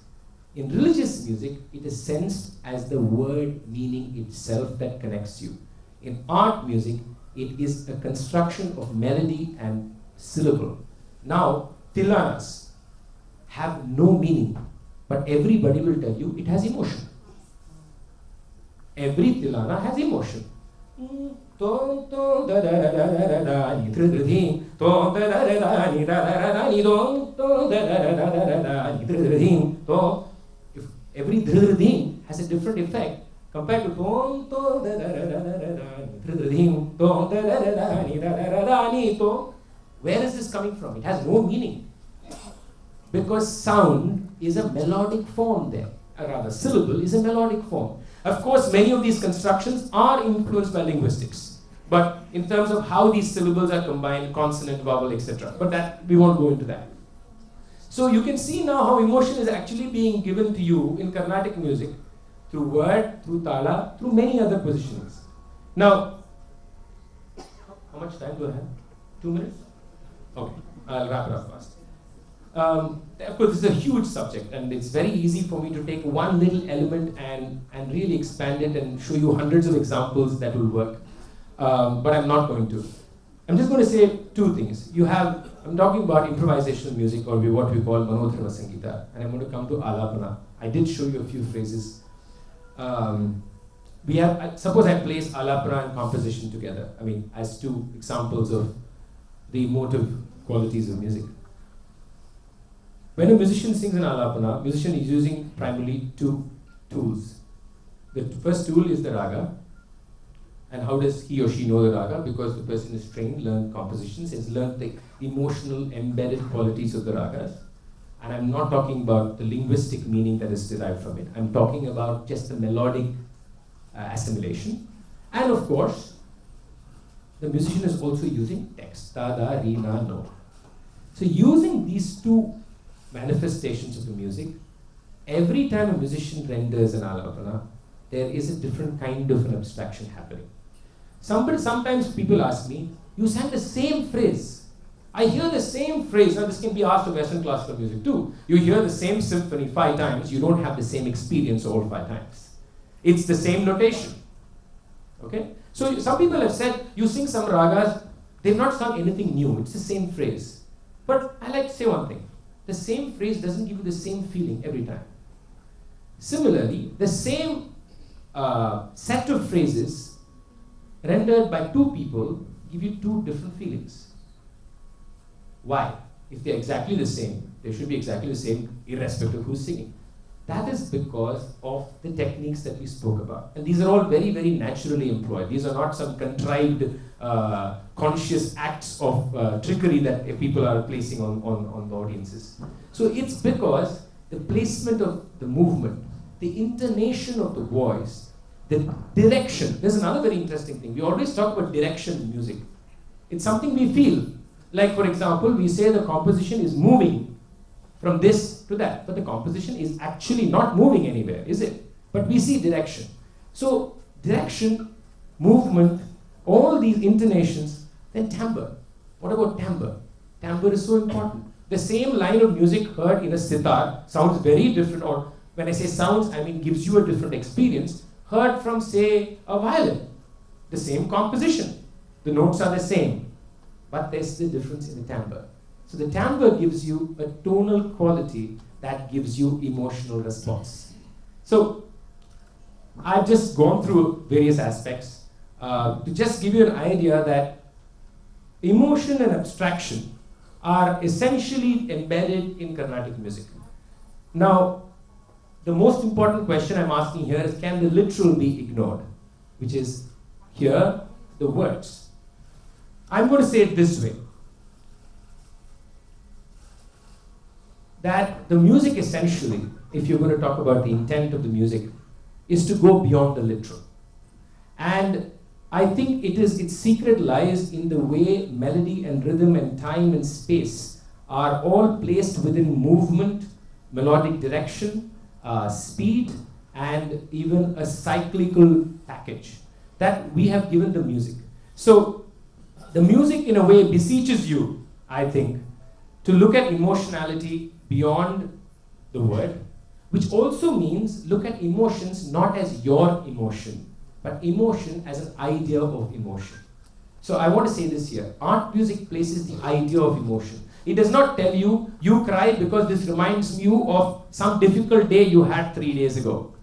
S3: In religious music, it is sensed as the word meaning itself that connects you. In art music, it is a construction of melody and syllable. Now, tilanas have no meaning, but everybody will tell you it has emotion. Every tilana has emotion. If every dhridhim has a different effect compared to where is this coming from? It has no meaning. because sound is a melodic form there. Or rather, syllable is a melodic form. Of course, many of these constructions are influenced by linguistics, but in terms of how these syllables are combined, consonant, vowel, etc. But that we won't go into that. So you can see now how emotion is actually being given to you in Carnatic music through word, through tala, through many other positionings. Now, how much time do I have? 2 minutes? Okay, I'll wrap it up fast. Of course, this is a huge subject, and it's very easy for me to take one little element and really expand it and show you hundreds of examples that will work. But I'm not going to. I'm just going to say two things. I'm talking about improvisational music, or what we call Manodharma Sangeeta, and I'm going to come to Alapana. I did show you a few phrases. Suppose I place Alapana and composition together, as two examples of the emotive qualities of music. When a musician sings an Alapana, musician is using primarily two tools. The first tool is the raga. And how does he or she know the raga? Because the person is trained, learned compositions, has learned the emotional embedded qualities of the ragas. And I'm not talking about the linguistic meaning that is derived from it. I'm talking about just the melodic assimilation. And of course, the musician is also using text, ta, da, ri, na, no. So using these two manifestations of the music, every time a musician renders an alapana, there is a different kind of an abstraction happening. Sometimes people ask me, you sang the same phrase. I hear the same phrase. Now this can be asked of Western classical music too. You hear the same symphony 5 times, you don't have the same experience all 5 times. It's the same notation. Okay? So some people have said, you sing some ragas, they've not sung anything new, it's the same phrase. But I like to say one thing. The same phrase doesn't give you the same feeling every time. Similarly, the same set of phrases rendered by 2 people give you 2 different feelings. Why? If they're exactly the same, they should be exactly the same irrespective of who's singing. That is because of the techniques that we spoke about. And these are all very, very naturally employed. These are not some contrived, conscious acts of trickery that people are placing on the audiences. So it's because the placement of the movement, the intonation of the voice, the direction. There's another very interesting thing. We always talk about direction in music. It's something we feel. Like, for example, we say the composition is moving from this to that, but the composition is actually not moving anywhere, is it? But we see direction. So direction, movement, all these intonations, then timbre. What about timbre? Timbre is so important. The same line of music heard in a sitar sounds very different, or when I say sounds, I mean gives you a different experience, heard from, say, a violin. The same composition. The notes are the same, but there's the difference in the timbre. So the timbre gives you a tonal quality that gives you emotional response. So I've just gone through various aspects to just give you an idea that emotion and abstraction are essentially embedded in Carnatic music. Now, the most important question I'm asking here is, can the literal be ignored? Which is, here, the words. I'm going to say it this way. That the music essentially, if you're going to talk about the intent of the music, is to go beyond the literal. And I think its secret lies in the way melody and rhythm and time and space are all placed within movement, melodic direction, speed, and even a cyclical package that we have given the music. So the music in a way beseeches you, I think, to look at emotionality beyond the word, which also means look at emotions not as your emotion, but emotion as an idea of emotion. So I want to say this here. Art music places the idea of emotion. It does not tell you, you cry because this reminds you of some difficult day you had 3 days ago.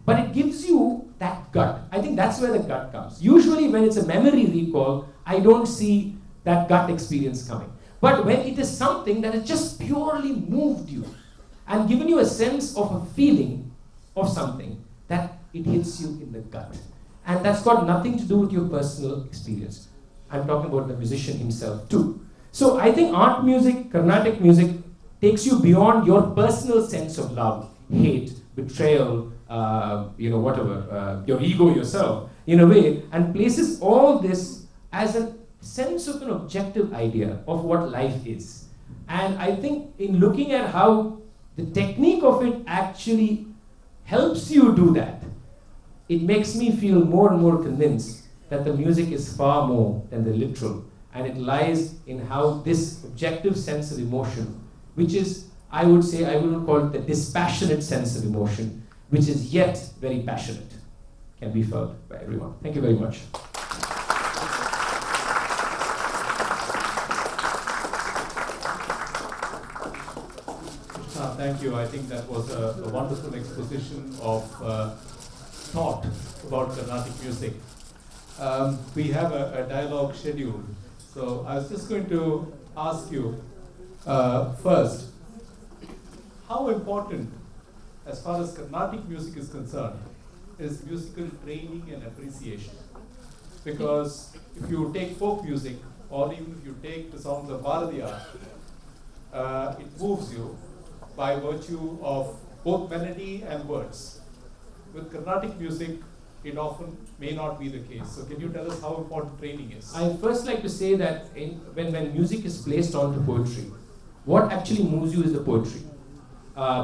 S3: But it gives you that gut. I think that's where the gut comes. Usually when it's a memory recall, I don't see that gut experience coming. But when it is something that has just purely moved you and given you a sense of a feeling of something, that it hits you in the gut. And that's got nothing to do with your personal experience. I'm talking about the musician himself too. So I think art music, Carnatic music, takes you beyond your personal sense of love, hate, betrayal, whatever, your ego, yourself, in a way, and places all this as a sense of an objective idea of what life is. And I think in looking at how the technique of it actually helps you do that, it makes me feel more and more convinced that the music is far more than the literal, and it lies in how this objective sense of emotion, which is, I would say, I wouldn't call it the dispassionate sense of emotion, which is yet very passionate, can be felt by everyone. Thank you very much.
S2: Krishna, thank you. I think that was a wonderful exposition of thought about Carnatic music. We have a dialogue scheduled, so I was just going to ask you first, how important, as far as Carnatic music is concerned, is musical training and appreciation? Because if you take folk music, or even if you take the songs of Bharatiyar, it moves you by virtue of both melody and words. With Carnatic music, it often may not be the case. So can you tell us how important training is?
S3: I first like to say that when music is placed onto poetry, what actually moves you is the poetry.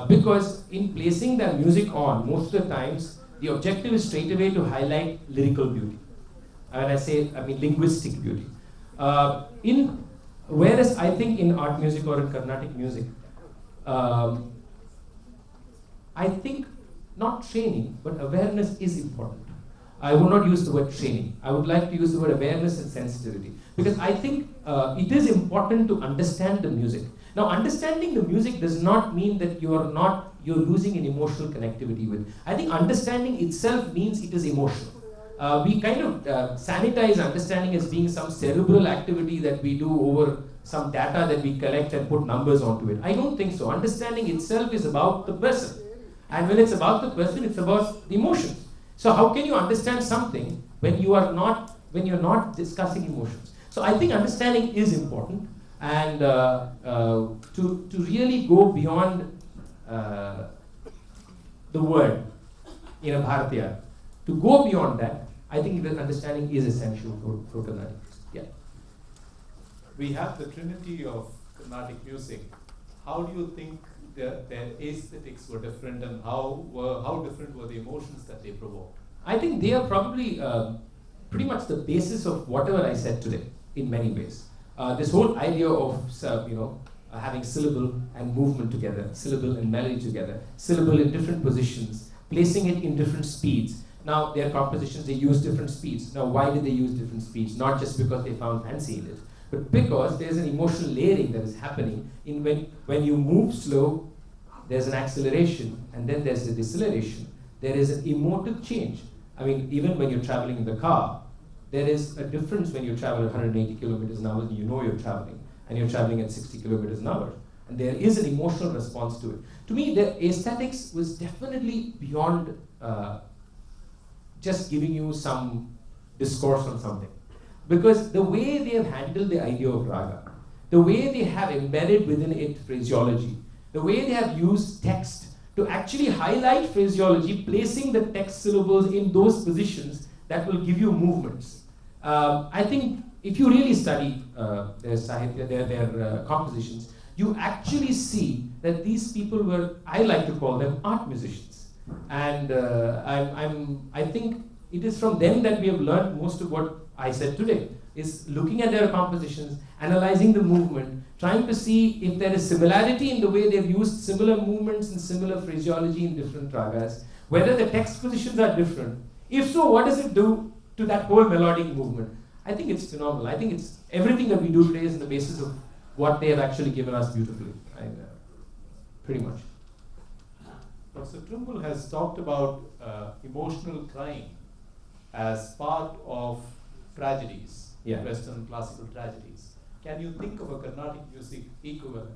S3: Because in placing that music on, most of the times, the objective is straight away to highlight lyrical beauty. And I mean linguistic beauty. Whereas I think in art music or in Carnatic music, I think not training, but awareness is important. I would not use the word training. I would like to use the word awareness and sensitivity. Because I think it is important to understand the music. Now, understanding the music does not mean that you're losing an emotional connectivity with. I think understanding itself means it is emotional. We kind of sanitize understanding as being some cerebral activity that we do over some data that we collect and put numbers onto it. I don't think so. Understanding itself is about the person. And when it's about the person, it's about the emotions. So how can you understand something when you're not discussing emotions? So I think understanding is important, and to really go beyond the word in a Bharatiyar, to go beyond that, I think that understanding is essential for Carnatic. Yeah.
S2: We have the trinity of Carnatic music. How do you think their aesthetics were different, and how different were the emotions that they provoked?
S3: I think they are probably pretty much the basis of whatever I said today, in many ways. This whole idea of having syllable and movement together, syllable and melody together, syllable in different positions, placing it in different speeds. Now, their compositions, they use different speeds. Now, why did they use different speeds? Not just because they found fancy in it, but because there's an emotional layering that is happening in when you move slow, there's an acceleration, and then there's a deceleration. There is an emotive change. I mean, even when you're traveling in the car, there is a difference when you travel 180 kilometers an hour and you know you're traveling, and you're traveling at 60 kilometers an hour. And there is an emotional response to it. To me, the aesthetics was definitely beyond just giving you some discourse on something. Because the way they have handled the idea of raga, the way they have embedded within it phraseology, the way they have used text to actually highlight phraseology, placing the text syllables in those positions that will give you movements. I think if you really study their sahitya, their compositions, you actually see that these people were, I like to call them art musicians. And I think it is from them that we have learned most of what I said today, is looking at their compositions, analyzing the movement, trying to see if there is similarity in the way they've used similar movements and similar phraseology in different ragas, whether the text positions are different. If so, what does it do to that whole melodic movement? I think it's phenomenal. I think it's everything that we do today is on the basis of what they have actually given us beautifully. Pretty much.
S2: Professor Trimble has talked about emotional crying as part of tragedies, Western classical tragedies. Can you think of a Carnatic music equivalent?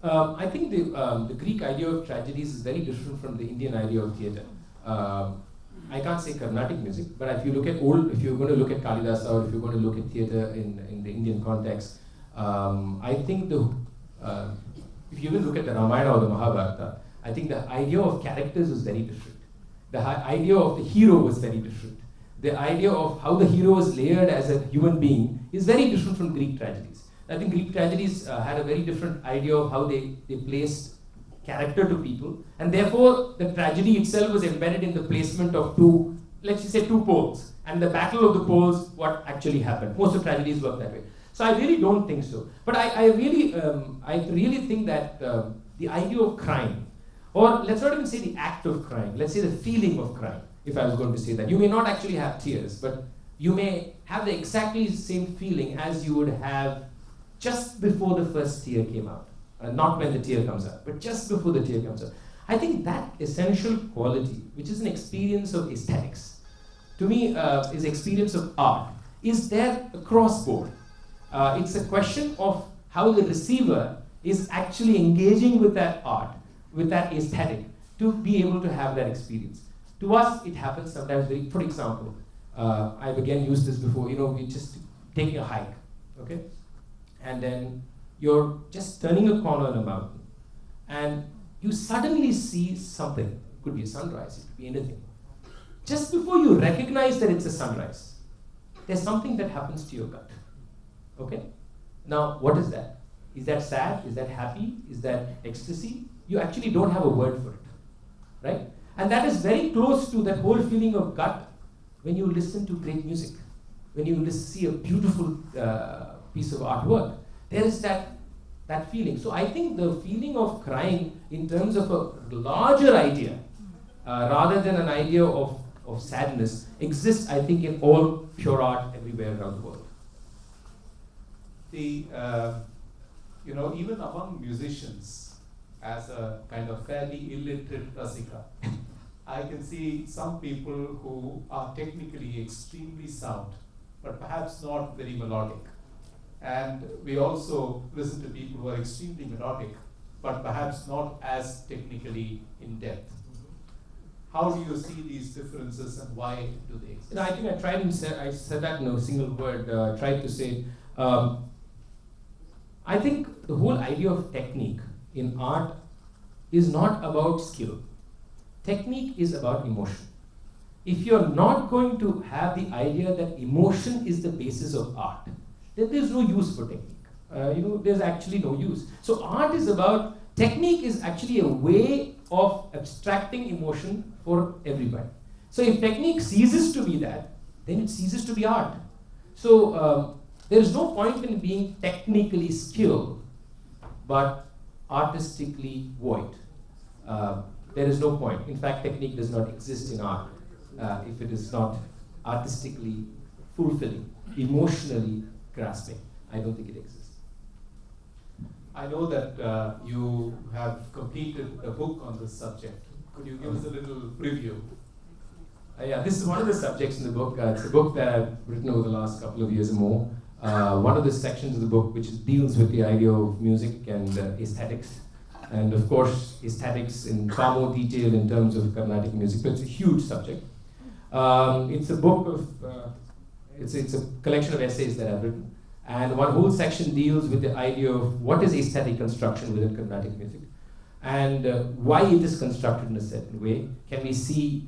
S3: I think the Greek idea of tragedies is very different from the Indian idea of theatre. I can't say Carnatic music, but if you're going to look at Kalidasa, or if you're going to look at theatre in the Indian context, I think if you even look at the Ramayana or the Mahabharata, I think the idea of characters was very different. The idea of the hero was very different. The idea of how the hero is layered as a human being is very different from Greek tragedies. I think Greek tragedies had a very different idea of how they placed character to people, and therefore the tragedy itself was embedded in the placement of two, let's just say two poles, and the battle of the poles, what actually happened. Most of tragedies work that way. So I really don't think so. But I really think that the idea of crying, or let's not even say the act of crying, let's say the feeling of crying, if I was going to say that. You may not actually have tears, but you may have the exactly same feeling as you would have just before the first tear came out. Not when the tear comes out, but just before the tear comes out. I think that essential quality, which is an experience of aesthetics, to me is experience of art, is there across board. It's a question of how the receiver is actually engaging with that art, with that aesthetic, to be able to have that experience. To us, it happens sometimes very, for example, I've again used this before, we're just taking a hike, okay? And then you're just turning a corner in a mountain, and you suddenly see something. It could be a sunrise, it could be anything. Just before you recognize that it's a sunrise, there's something that happens to your gut. Okay? Now, what is that? Is that sad? Is that happy? Is that ecstasy? You actually don't have a word for it. Right? And that is very close to that whole feeling of gut when you listen to great music, when you see a beautiful piece of artwork. There is that feeling. So I think the feeling of crying in terms of a larger idea, rather than an idea of sadness, exists, I think, in all pure art everywhere around the world.
S2: Even among musicians, as a kind of fairly illiterate rasika, I can see some people who are technically extremely sound, but perhaps not very melodic. And we also listen to people who are extremely melodic, but perhaps not as technically in depth. How do you see these differences, and why do they exist?
S3: I think I said that in a single word, tried to say, I think the whole idea of technique in art is not about skill. Technique is about emotion. If you're not going to have the idea that emotion is the basis of art, then there's no use for technique. There's actually no use. So art is about, technique is actually a way of abstracting emotion for everybody. So if technique ceases to be that, then it ceases to be art. So there is no point in being technically skilled, but artistically void. There is no point. In fact, technique does not exist in art if it is not artistically fulfilling, emotionally grasping. I don't think it exists.
S2: I know that you have completed a book on this subject. Could you give us a little preview?
S3: Yeah, this is one of the subjects in the book. It's a book that I've written over the last couple of years or more. One of the sections of the book which deals with the idea of music and aesthetics. And of course, aesthetics in far more detail in terms of Carnatic music, but it's a huge subject. It's a book of, it's a collection of essays that I've written. And one whole section deals with the idea of what is aesthetic construction within Carnatic music, and why it is constructed in a certain way. Can we see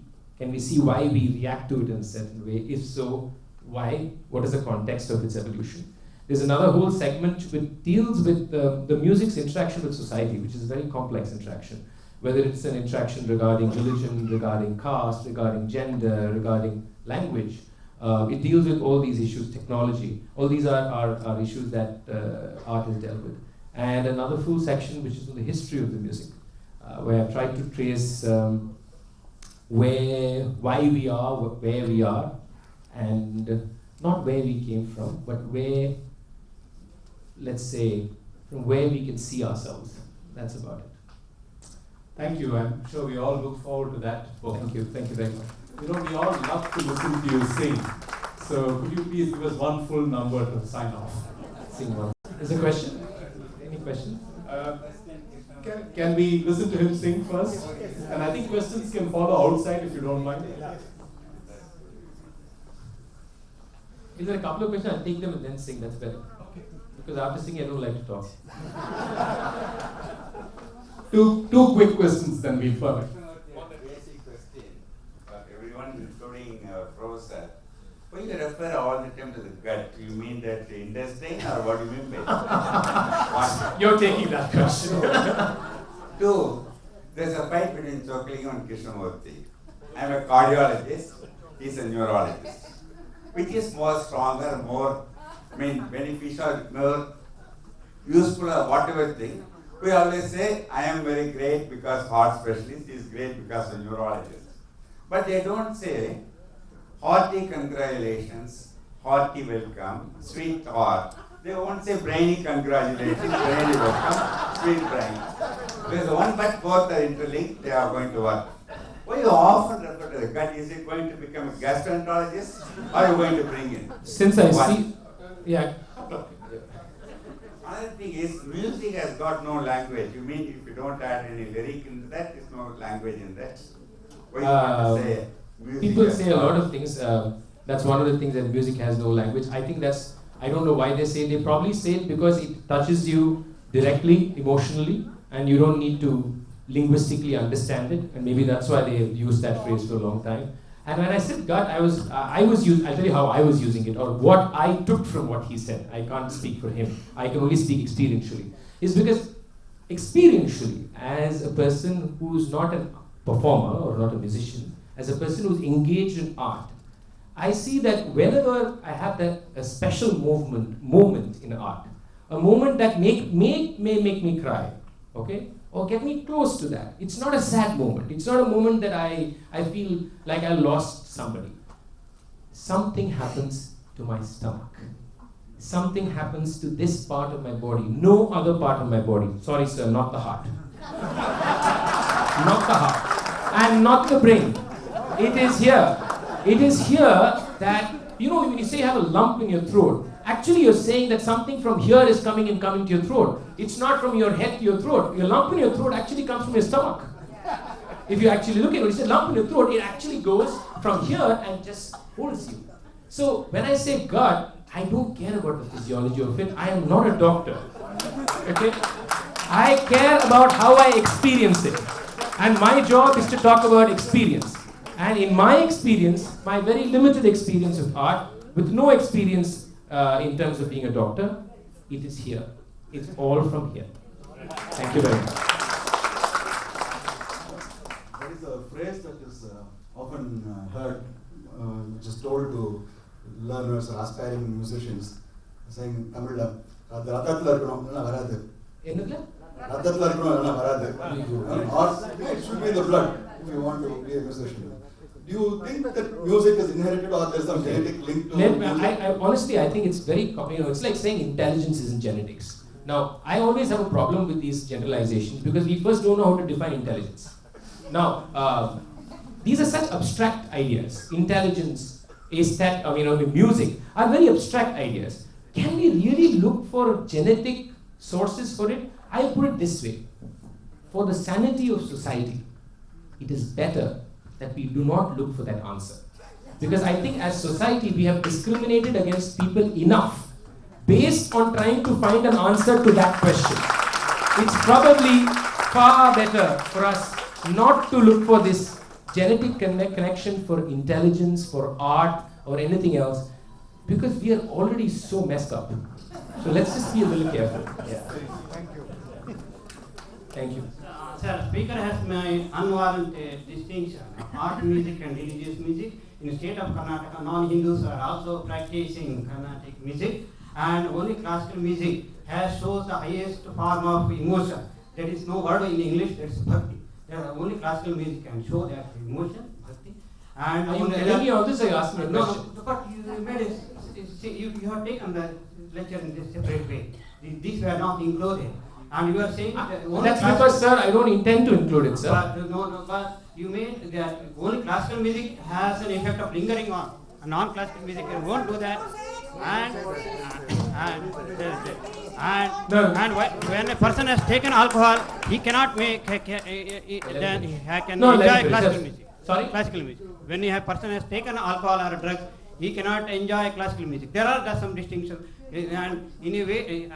S3: why we react to it in a certain way? If so, why? What is the context of its evolution? There's another whole segment which deals with the music's interaction with society, which is a very complex interaction. Whether it's an interaction regarding religion, regarding caste, regarding gender, regarding language. It deals with all these issues, technology. All these are issues that art has dealt with. And another full section which is on the history of the music, where I've tried to trace why we are where we are, and not where we came from, but where, let's say, from where we can see ourselves. That's about it.
S2: Thank you. I'm sure we all look forward to that book.
S3: Thank you very much.
S2: We all love to listen to you sing. So could you please give us one full number to sign off?
S3: Sing one. Is there a question? Any questions?
S2: Can we listen to him sing first? And I think questions can follow outside if you don't mind.
S3: Is there a couple of questions? I'll take them and then sing. That's better. Because after singing, I don't like to talk.
S2: two quick questions, then we'll permit.
S6: One basic question for everyone, including Professor. When you refer all the time to the gut, you mean that the intestine, or what do you mean by that? One.
S3: You're taking that question.
S6: Two, there's a fight between Chokling and Krishnamurti. I'm a cardiologist, he's a neurologist. Which is more stronger, more beneficial, more useful, or whatever thing. We always say, I am very great because heart specialist, he is great because a neurologist. But they don't say, hearty congratulations, hearty welcome, sweet heart. They won't say brainy congratulations, brainy welcome, sweet brain. There's one, but both are interlinked, they are going to work. Why you often refer to the gut? Is it going to become a gastroenterologist, or are you going to bring in?
S3: Since I
S6: One.
S3: see, yeah.
S6: Another thing is, music has got no language. You mean if you don't add any lyric into that, there's no language in that? What do you want to say? Music
S3: People
S6: has
S3: say a
S6: got-
S3: lot of things. That's one of the things, that music has no language. I think that's, I don't know why they say. They probably say it because it touches you directly, emotionally, and you don't need to linguistically understand it. And maybe that's why they have used that phrase for a long time. And when I said gut, I'll tell you how I was using it, or what I took from what he said. I can't speak for him. I can only speak experientially. It's because experientially, as a person who's not a performer or not a musician, as a person who's engaged in art, I see that whenever I have a special moment in art, a moment that may make me cry, okay, or get me close to that. It's not a sad moment. It's not a moment that I feel like I lost somebody. Something happens to my stomach. Something happens to this part of my body. No other part of my body. Sorry, sir, not the heart. Not the heart. And not the brain. It is here. It is here that, when you say you have a lump in your throat, actually you're saying that something from here is coming to your throat. It's not from your head to your throat. Your lump in your throat actually comes from your stomach. If you actually look at it, when you say lump in your throat, it actually goes from here and just holds you. So when I say gut, I don't care about the physiology of it. I am not a doctor. Okay? I care about how I experience it. And my job is to talk about experience. And in my experience, my very limited experience of art, with no experience in terms of being a doctor, it is here. It's all from here. Thank you very much.
S5: There is a phrase that is often heard, which is told to learners or aspiring musicians, saying, Tamil, ரத்தத்துல இருக்கணும் இல்லைன்னா வராது.
S3: என்னதுல?
S5: ரத்தத்துல இருக்கணும் இல்லைன்னா வராது. Or it should be the blood if you want to be a musician. Do you think that music is inherited, or there's some genetic link to music?
S3: Honestly, I think it's very, it's like saying intelligence isn't genetics. Now, I always have a problem with these generalizations because we first don't know how to define intelligence. Now, these are such abstract ideas. Intelligence, music are very abstract ideas. Can we really look for genetic sources for it? I put it this way. For the sanity of society, it is better that we do not look for that answer. Because I think as society, we have discriminated against people enough based on trying to find an answer to that question. It's probably far better for us not to look for this genetic connection for intelligence, for art, or anything else, because we are already so messed up. So let's just be a little careful. Yeah.
S5: Thank you.
S3: Thank you.
S7: Sir, speaker has made unwarranted distinction of art music and religious music. In the state of Karnataka, non-Hindus are also practicing Carnatic music, and only classical music shows the highest form of emotion. There is no word in English, that's bhakti. Only classical music can show that emotion, bhakti. And
S3: Are you telling me all this, or are you asking me a question?
S7: No, but you made it. You have taken the lecture in this separate way. These were not included. And you are saying that only
S3: That's because, sir, I don't intend to include it, sir.
S7: But you made that only classical music has an effect of lingering on. Non-classical music won't do that. And when a person has taken alcohol, he cannot then he can enjoy classical music.
S3: Sorry?
S7: Classical music. When a person has taken alcohol or drugs, he cannot enjoy classical music. There are some distinctions. And in a way,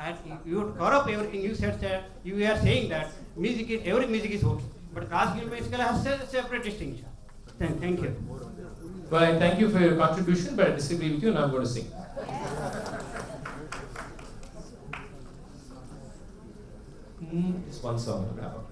S7: you would cover up everything. You said that you are saying that every music is okay, but classical music has a separate distinction. Thank you.
S3: Well, I thank you for your contribution, but I disagree with you, and I'm going to sing. Just one song to wrap up.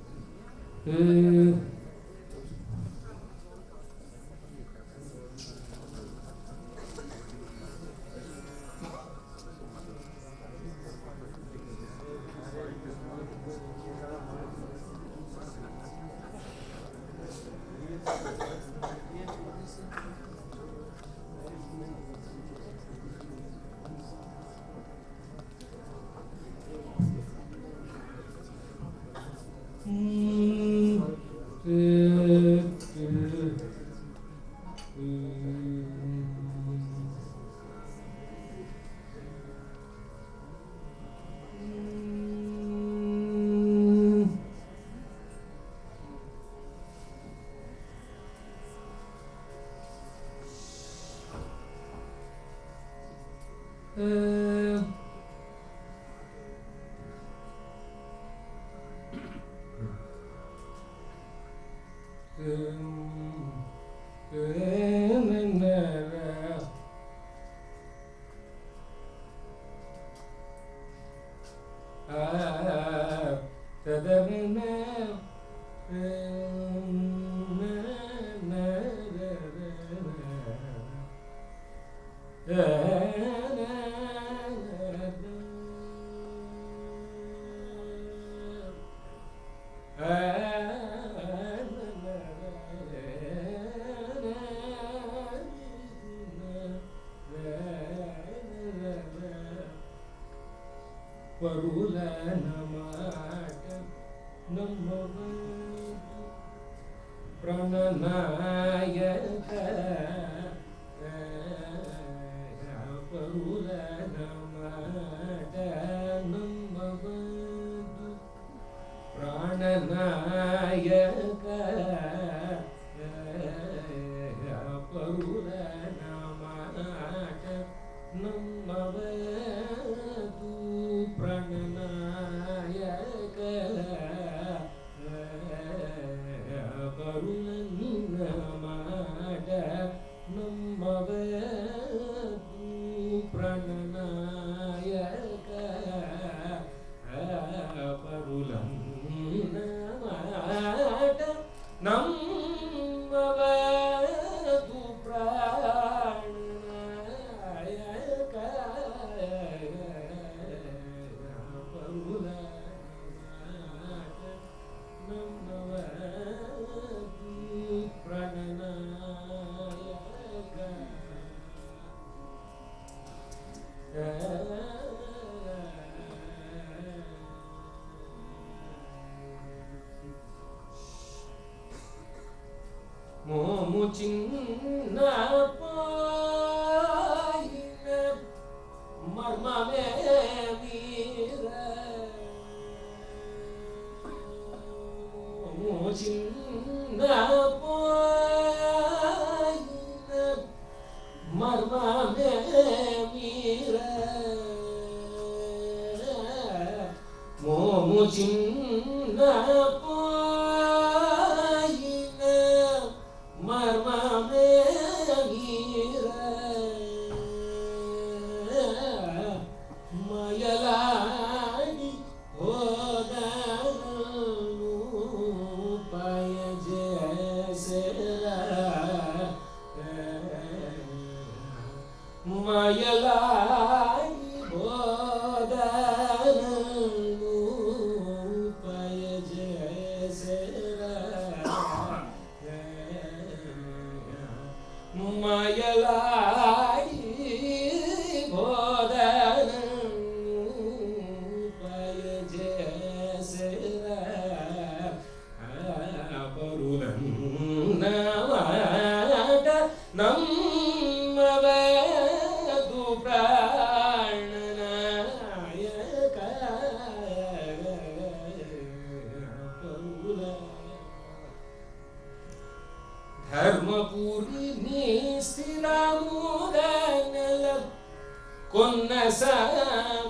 S3: కొన్నసామిగా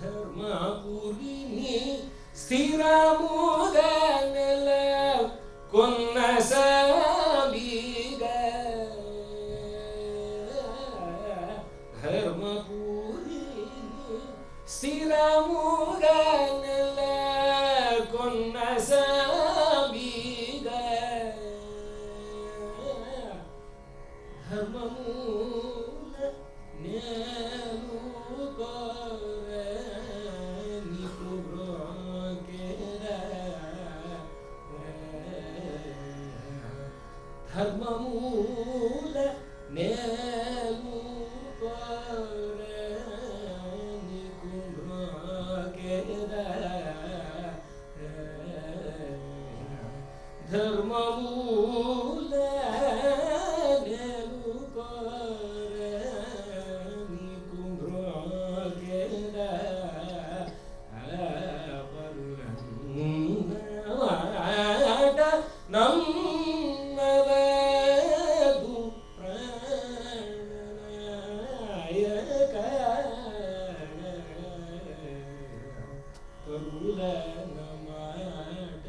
S3: ధర్మపురిని స్థిరముగా నెల కొన్నసామిగా ధర్మపురిని స్థిరముగా నెల కొన్నసామిగా ధర్మమూల నేను కోరని పురోకేరా ధర్మమూల నేను కోరని పురోకేరా ధర్మమూల నేను కోరని పురోకేరా పరురన్నమాట నమ్మవదు ప్రాణనాయక పరులన్నమాట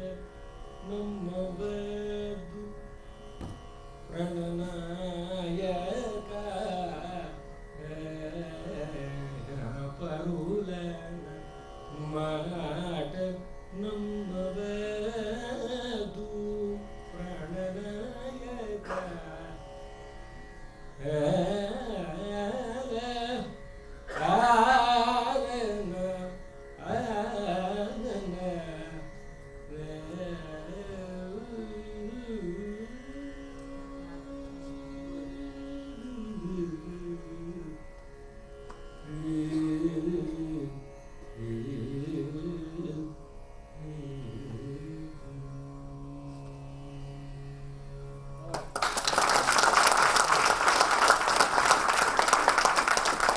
S3: నమ్మవదు ప్రణనాయక పరులన మాట నమ్మవదు ప్రణనాయక